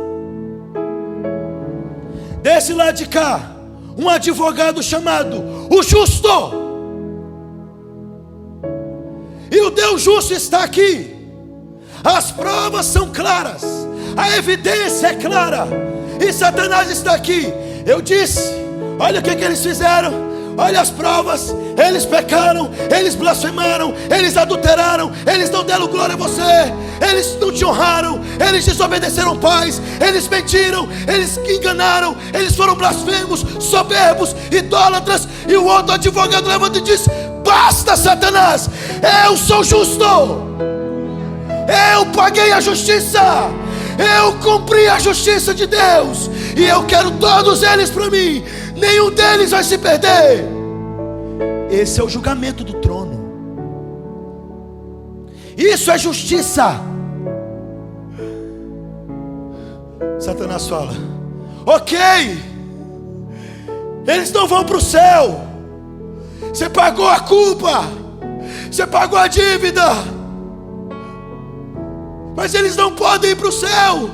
Desse lado de cá um advogado chamado o justo. E o Deus justo está aqui. As provas são claras, a evidência é clara, e Satanás está aqui. Eu disse: olha o que eles fizeram, olha as provas. Eles pecaram, eles blasfemaram, eles adulteraram, eles não deram glória a você, eles não te honraram, eles desobedeceram pais, eles mentiram, eles enganaram, eles foram blasfemos, soberbos, idólatras. E o outro advogado levanta e diz: basta, Satanás, eu sou justo, eu paguei a justiça, eu cumpri a justiça de Deus, e eu quero todos eles para mim, nenhum deles vai se perder. Esse é o julgamento do trono. Isso é justiça. Satanás fala: ok, eles não vão para o céu, Você pagou a culpa, você pagou a dívida, mas eles não podem ir para o céu,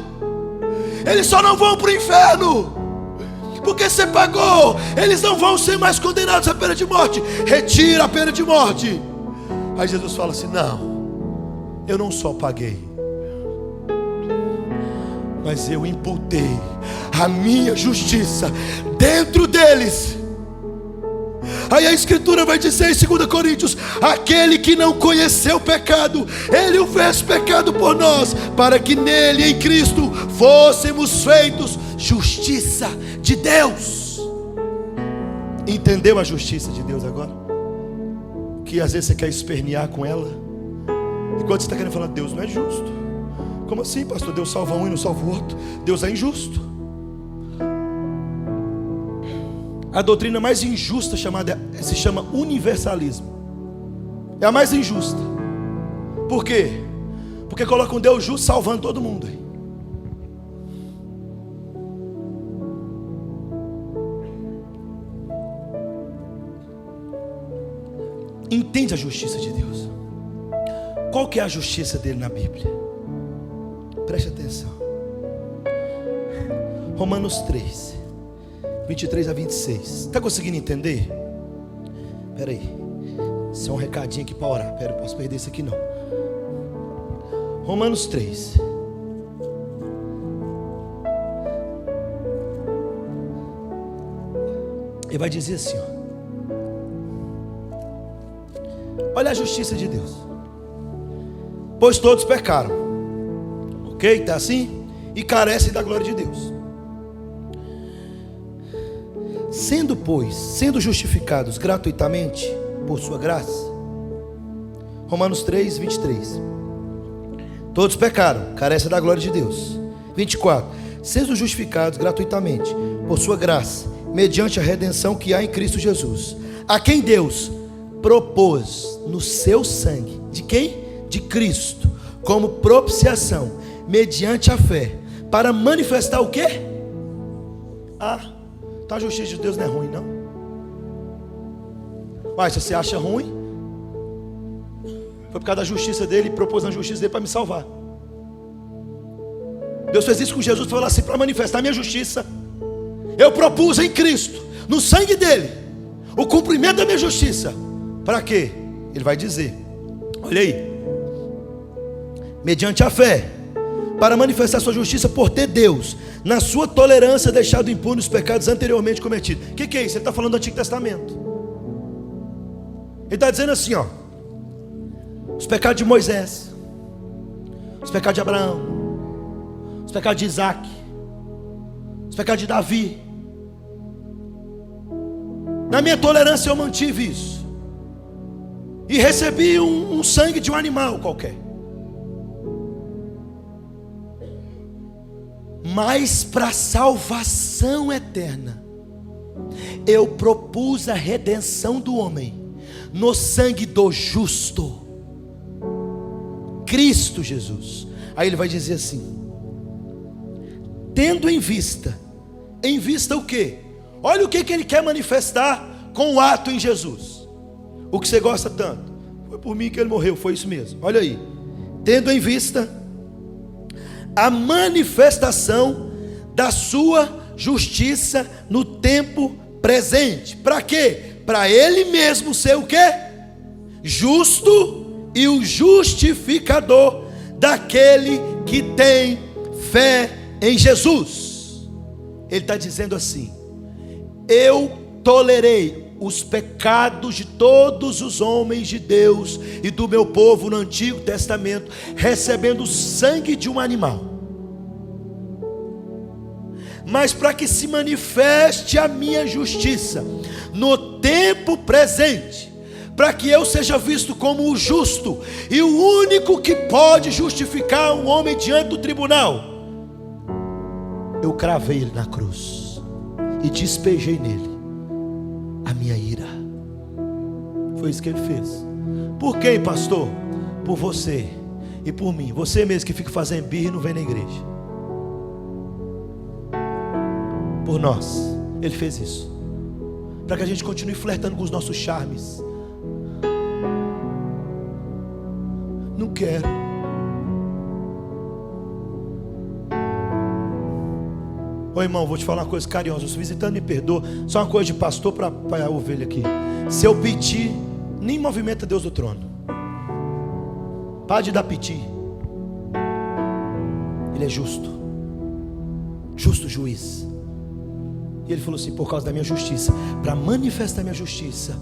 eles só não vão para o inferno, porque você pagou. Eles não vão ser mais condenados à pena de morte. Retira a pena de morte. Aí Jesus fala assim: não, eu não só paguei, mas eu imputei a minha justiça dentro deles. Aí a Escritura vai dizer em 2 Coríntios: aquele que não conheceu o pecado, Ele o fez pecado por nós, para que nele, em Cristo, fôssemos feitos justiça de Deus. Entendeu a justiça de Deus agora? Que às vezes você quer espernear com ela, enquanto você está querendo falar: Deus não é justo. Como assim, pastor? Deus salva um e não salva o outro. Deus é injusto. A doutrina mais injusta se chama universalismo. É a mais injusta. Por quê? Porque coloca um Deus justo salvando todo mundo. Entende a justiça de Deus? Qual que é a justiça dele na Bíblia? Preste atenção. Romanos 3, 23 a 26. Está conseguindo entender? Espera aí. Isso é um recadinho aqui para orar. Espera, eu posso perder isso aqui não. Romanos 3. Ele vai dizer assim, ó. Olha a justiça de Deus. Pois todos pecaram. Ok? Está assim? E carecem da glória de Deus. Sendo justificados gratuitamente por sua graça. Romanos 3, 23. Todos pecaram, carecem da glória de Deus. 24. Sendo justificados gratuitamente por sua graça, mediante a redenção que há em Cristo Jesus, a quem Deus propôs no seu sangue. De quem? De Cristo, como propiciação, mediante a fé, para manifestar o quê? Então a justiça de Deus não é ruim, não. Mas se você acha ruim, foi por causa da justiça dele, propôs na justiça dele para me salvar. Deus fez isso com Jesus, falou assim: para manifestar a minha justiça, eu propus em Cristo, no sangue dele, o cumprimento da minha justiça. Para quê? Ele vai dizer, olha aí, mediante a fé, para manifestar sua justiça, por ter Deus, na sua tolerância, deixado impunes os pecados anteriormente cometidos. O que é isso? Ele está falando do Antigo Testamento. Ele está dizendo assim, ó: os pecados de Moisés, os pecados de Abraão, os pecados de Isaac, os pecados de Davi, na minha tolerância eu mantive isso, e recebi um sangue de um animal qualquer. Mas para salvação eterna, eu propus a redenção do homem no sangue do justo, Cristo Jesus. Aí ele vai dizer assim: tendo em vista o quê? Olha o que ele quer manifestar com o ato em Jesus. O que você gosta tanto, foi por mim que ele morreu, foi isso mesmo. Olha aí, tendo em vista a manifestação da sua justiça no tempo presente. Para quê? Para ele mesmo ser o quê? Justo e o justificador daquele que tem fé em Jesus. Ele está dizendo assim: eu tolerei os pecados de todos os homens de Deus e do meu povo no Antigo Testamento, recebendo o sangue de um animal. Mas para que se manifeste a minha justiça no tempo presente, para que eu seja visto como o justo e o único que pode justificar um homem diante do tribunal, eu cravei ele na cruz e despejei nele a minha ira. Foi isso que ele fez. Por quem, pastor? Por você e por mim. Você mesmo que fica fazendo birra e não vem na igreja. Por nós, ele fez isso. para que a gente continue flertando com os nossos charmes. Não quero. Ô irmão, vou te falar uma coisa carinhosa. Os visitantes me perdoam. Só uma coisa de pastor para a ovelha aqui. Se eu pedir, nem movimenta Deus do trono. Para de dar piti. Ele é justo. Justo juiz. E ele falou assim: por causa da minha justiça, para manifestar minha justiça,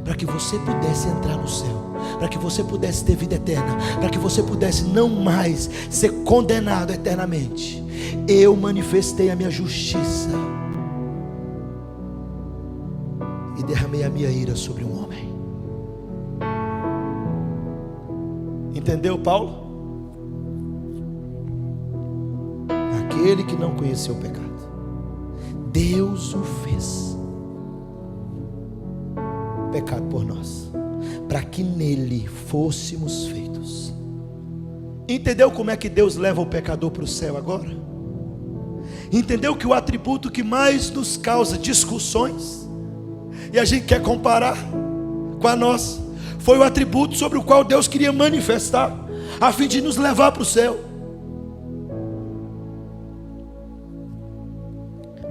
para que você pudesse entrar no céu, para que você pudesse ter vida eterna, para que você pudesse não mais ser condenado eternamente, eu manifestei a minha justiça e derramei a minha ira sobre um homem. Entendeu, Paulo? Aquele que não conheceu o pecado, Deus o fez pecado por nós, para que nele fôssemos feitos. Entendeu como é que Deus leva o pecador para o céu agora? Entendeu que o atributo que mais nos causa discussões, e a gente quer comparar com a nossa, foi o atributo sobre o qual Deus queria manifestar, a fim de nos levar para o céu.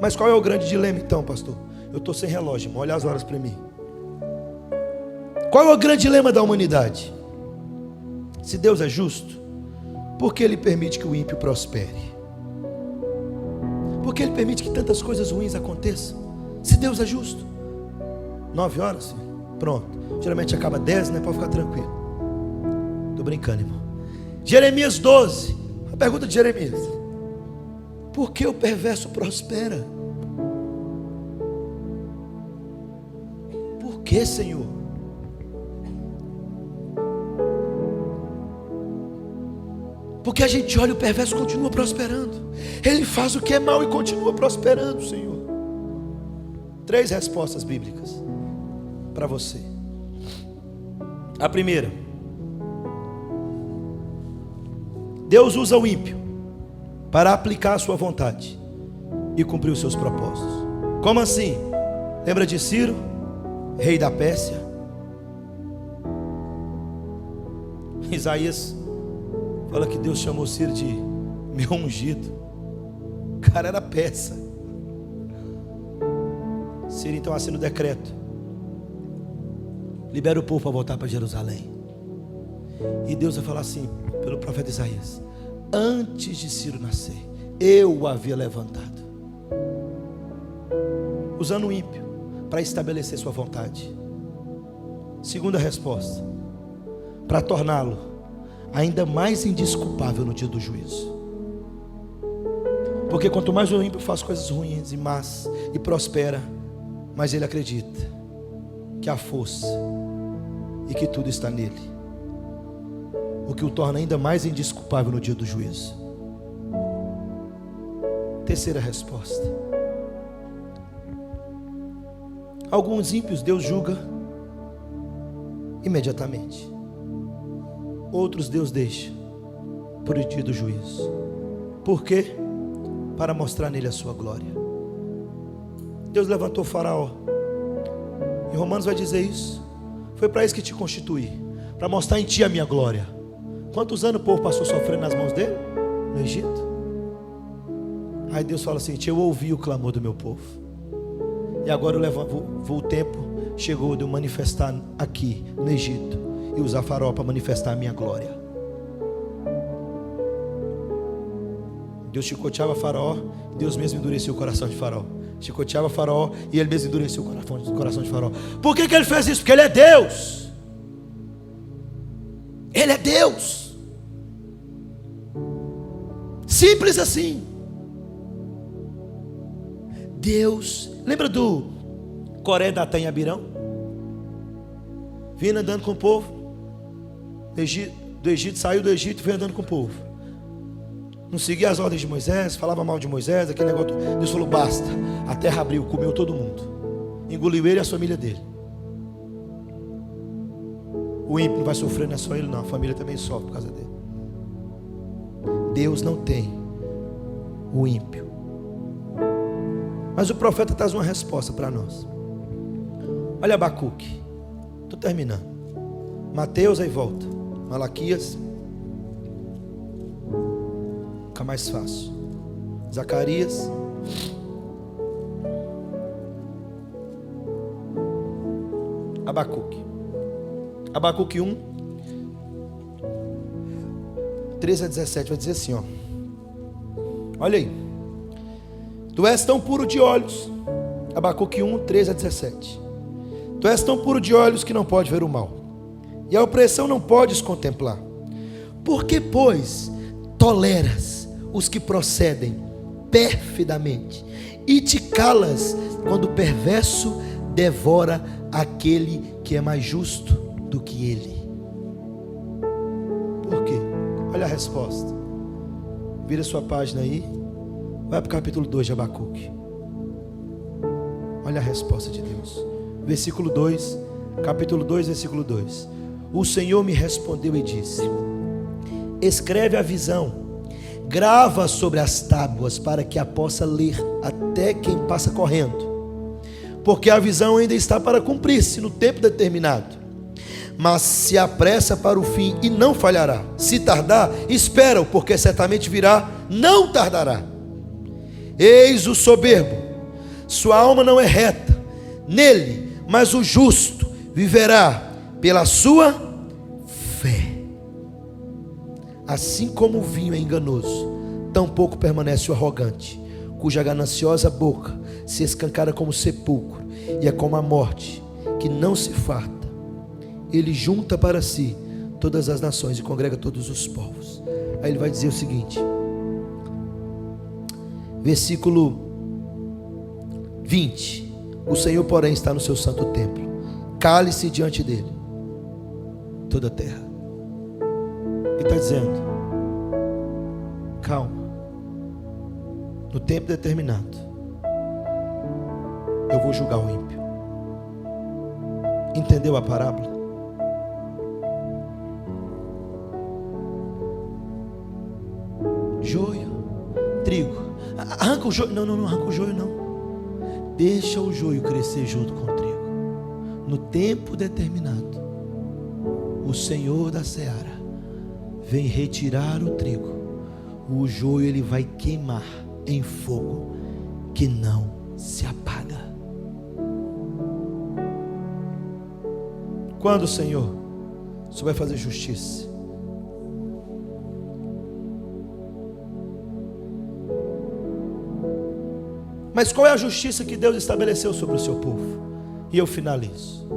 Mas qual é o grande dilema então, pastor? Eu estou sem relógio, irmão. Olha as horas para mim. Qual é o grande dilema da humanidade? Se Deus é justo, por que Ele permite que o ímpio prospere? Por que Ele permite que tantas coisas ruins aconteçam? Se Deus é justo. 9 horas? Sim. Pronto. Geralmente acaba 10, né? Pode ficar tranquilo. Estou brincando, irmão. Jeremias 12. A pergunta de Jeremias: por que o perverso prospera? Por que, Senhor? Porque a gente olha, o perverso continua prosperando. Ele faz o que é mal e continua prosperando, Senhor. 3 respostas bíblicas para você. A primeira: Deus usa o ímpio para aplicar a sua vontade e cumprir os seus propósitos. Como assim? Lembra de Ciro, rei da Pérsia? Isaías fala que Deus chamou Ciro de meu ungido. O cara era persa. Ciro então assina o decreto, libera o povo para voltar para Jerusalém. E Deus vai falar assim pelo profeta Isaías: antes de Ciro nascer, eu o havia levantado, usando o ímpio para estabelecer sua vontade. Segunda resposta: para torná-lo ainda mais indesculpável no dia do juízo. Porque quanto mais o ímpio faz coisas ruins e más e prospera, mais ele acredita que há força e que tudo está nele, o que o torna ainda mais indesculpável no dia do juízo. Terceira resposta: alguns ímpios Deus julga imediatamente, outros Deus deixa por o dia do juízo. Por quê? Para mostrar nele a sua glória. Deus levantou Faraó, e Romanos vai dizer isso. Foi para isso que te constituí, para mostrar em ti a minha glória. Quantos anos o povo passou sofrendo nas mãos dele? No Egito. Aí Deus fala assim: eu ouvi o clamor do meu povo, e agora o tempo chegou de eu manifestar aqui no Egito e usar Faraó para manifestar a minha glória. Deus chicoteava Faraó, Deus mesmo endureceu o coração de Faraó. Chicoteava Faraó e ele mesmo endureceu o coração de Faraó. Por que ele fez isso? Porque ele é Deus. Ele é Deus. Simples assim. Deus, lembra do Coré, Datã e Abirão? Vinha andando com o povo do Egito, saiu do Egito e veio andando com o povo. Não seguia as ordens de Moisés, falava mal de Moisés, aquele negócio. Deus falou: basta. A terra abriu, comeu todo mundo, engoliu ele e a família dele. O ímpio não vai sofrer, não é só ele não, a família também sofre por causa dele. Deus não tem o ímpio. Mas o profeta traz uma resposta para nós. Olha Abacuque. Estou terminando. Mateus, aí volta. Malaquias. Fica mais fácil. Zacarias. Abacuque. Abacuque 1, 13 a 17, vai dizer assim, ó. Olha aí. Tu és tão puro de olhos. Abacuque 1, 13 a 17. Tu és tão puro de olhos que não pode ver o mal, e a opressão não podes contemplar. Por que, pois, toleras os que procedem perfidamente, e te calas quando o perverso devora aquele que é mais justo do que ele? Por quê? Olha a resposta. Vira sua página aí. Vai para o capítulo 2 de Abacuque. Olha a resposta de Deus. Versículo 2. Capítulo 2, versículo 2. O Senhor me respondeu e disse: escreve a visão, grava sobre as tábuas, para que a possa ler até quem passa correndo, porque a visão ainda está para cumprir-se no tempo determinado. Mas se apressa para o fim e não falhará. Se tardar, espera-o, porque certamente virá, não tardará. Eis o soberbo, sua alma não é reta nele, mas o justo viverá pela sua fé. Assim como o vinho é enganoso, tampouco permanece o arrogante, cuja gananciosa boca se escancara como sepulcro, e é como a morte, que não se farta. Ele junta para si todas as nações e congrega todos os povos. Aí ele vai dizer o seguinte, versículo 20: o Senhor, porém, está no seu santo templo. Cale-se diante dele toda a terra. Ele está dizendo: calma, no tempo determinado eu vou julgar o ímpio. Entendeu a parábola? Joio, trigo. Arranca o joio. Não arranca o joio não. Deixa o joio crescer junto com o trigo. No tempo determinado, o Senhor da seara vem retirar o trigo. O joio ele vai queimar em fogo que não se apaga. Quando, Senhor, o Senhor vai fazer justiça? Mas qual é a justiça que Deus estabeleceu sobre o seu povo? E eu finalizo.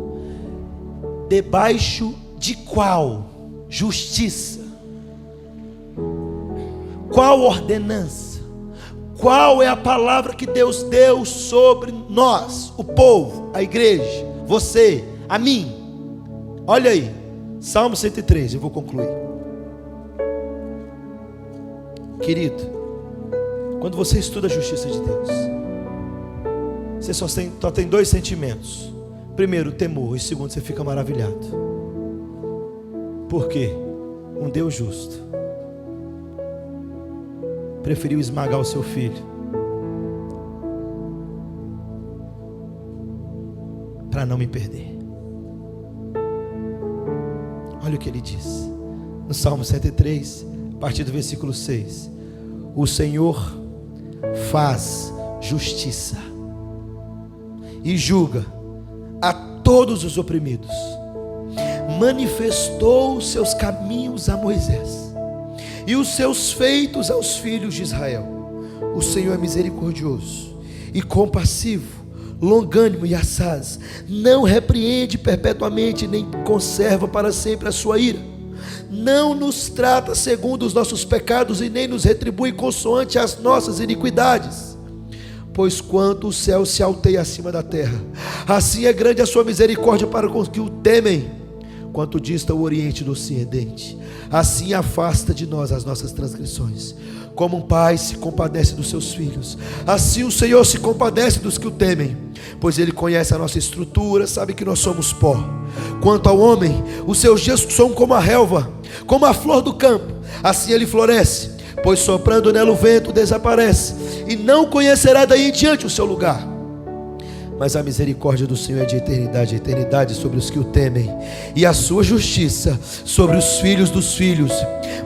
Debaixo de qual justiça? Qual ordenança? Qual é a palavra que Deus deu sobre nós, o povo, a igreja, você, a mim? Olha aí, Salmo 103, eu vou concluir. Querido, quando você estuda a justiça de Deus, você só tem dois sentimentos. Primeiro, temor, e segundo, você fica maravilhado. Por quê? Um Deus justo preferiu esmagar o seu filho para não me perder. Olha o que ele diz no Salmo 103, a partir do versículo 6. O Senhor faz justiça e julga a todos os oprimidos. Manifestou os seus caminhos a Moisés e os seus feitos aos filhos de Israel. O Senhor é misericordioso e compassivo, longânimo e assaz, não repreende perpetuamente, nem conserva para sempre a sua ira. Não nos trata segundo os nossos pecados, e nem nos retribui consoante as nossas iniquidades. Pois quanto o céu se alteia acima da terra, assim é grande a sua misericórdia para com os que o temem. Quanto dista o oriente do ocidente, assim afasta de nós as nossas transgressões. Como um pai se compadece dos seus filhos, assim o Senhor se compadece dos que o temem. Pois Ele conhece a nossa estrutura, sabe que nós somos pó. Quanto ao homem, os seus dias são como a relva, como a flor do campo, assim ele floresce. Pois soprando nela o vento desaparece, e não conhecerá daí em diante o seu lugar. Mas a misericórdia do Senhor é de eternidade a eternidade sobre os que o temem, e a sua justiça sobre os filhos dos filhos,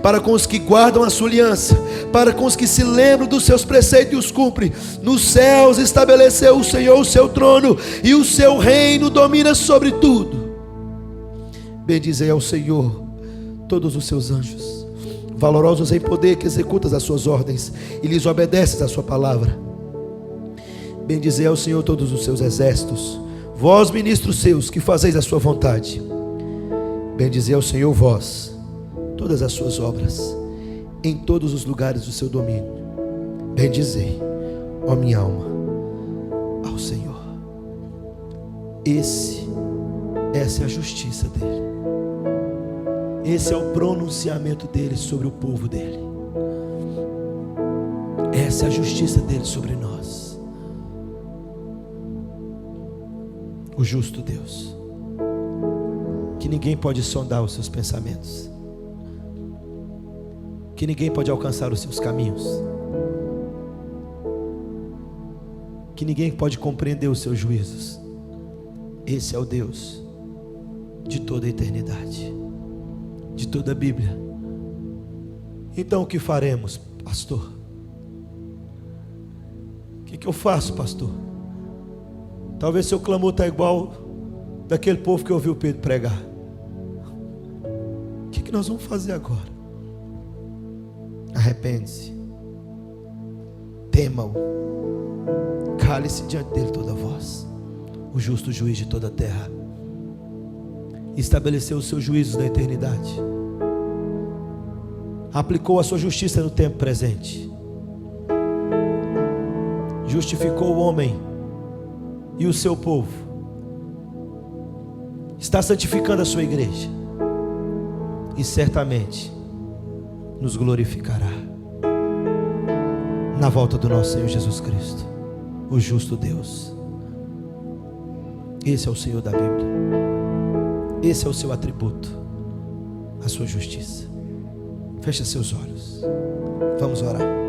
para com os que guardam a sua aliança, para com os que se lembram dos seus preceitos e os cumprem. Nos céus estabeleceu o Senhor o seu trono, e o seu reino domina sobre tudo. Bendizei ao Senhor todos os seus anjos, valorosos em poder, que executas as suas ordens e lhes obedeces a sua palavra. Bendizei ao Senhor todos os seus exércitos, vós ministros seus, que fazeis a sua vontade. Bendizei ao Senhor vós, todas as suas obras, em todos os lugares do seu domínio. Bendizei, ó minha alma, ao Senhor. Essa é a justiça dele. Esse é o pronunciamento dele sobre o povo dele. Essa é a justiça dele sobre nós. O justo Deus, que ninguém pode sondar os seus pensamentos, que ninguém pode alcançar os seus caminhos, que ninguém pode compreender os seus juízos. Esse é o Deus de toda a eternidade, de toda a Bíblia. Então o que faremos, pastor? O que eu faço, pastor? Talvez seu clamor está igual daquele povo que ouviu Pedro pregar. O que nós vamos fazer agora? Arrepende-se, tema-o, cale-se diante dele toda voz, o justo juiz de toda a terra. Estabeleceu os seus juízos na eternidade, aplicou a sua justiça no tempo presente, justificou o homem e o seu povo, está santificando a sua igreja, e certamente nos glorificará na volta do nosso Senhor Jesus Cristo, o justo Deus. Esse é o Senhor da Bíblia, esse é o seu atributo, a sua justiça. Feche seus olhos, vamos orar.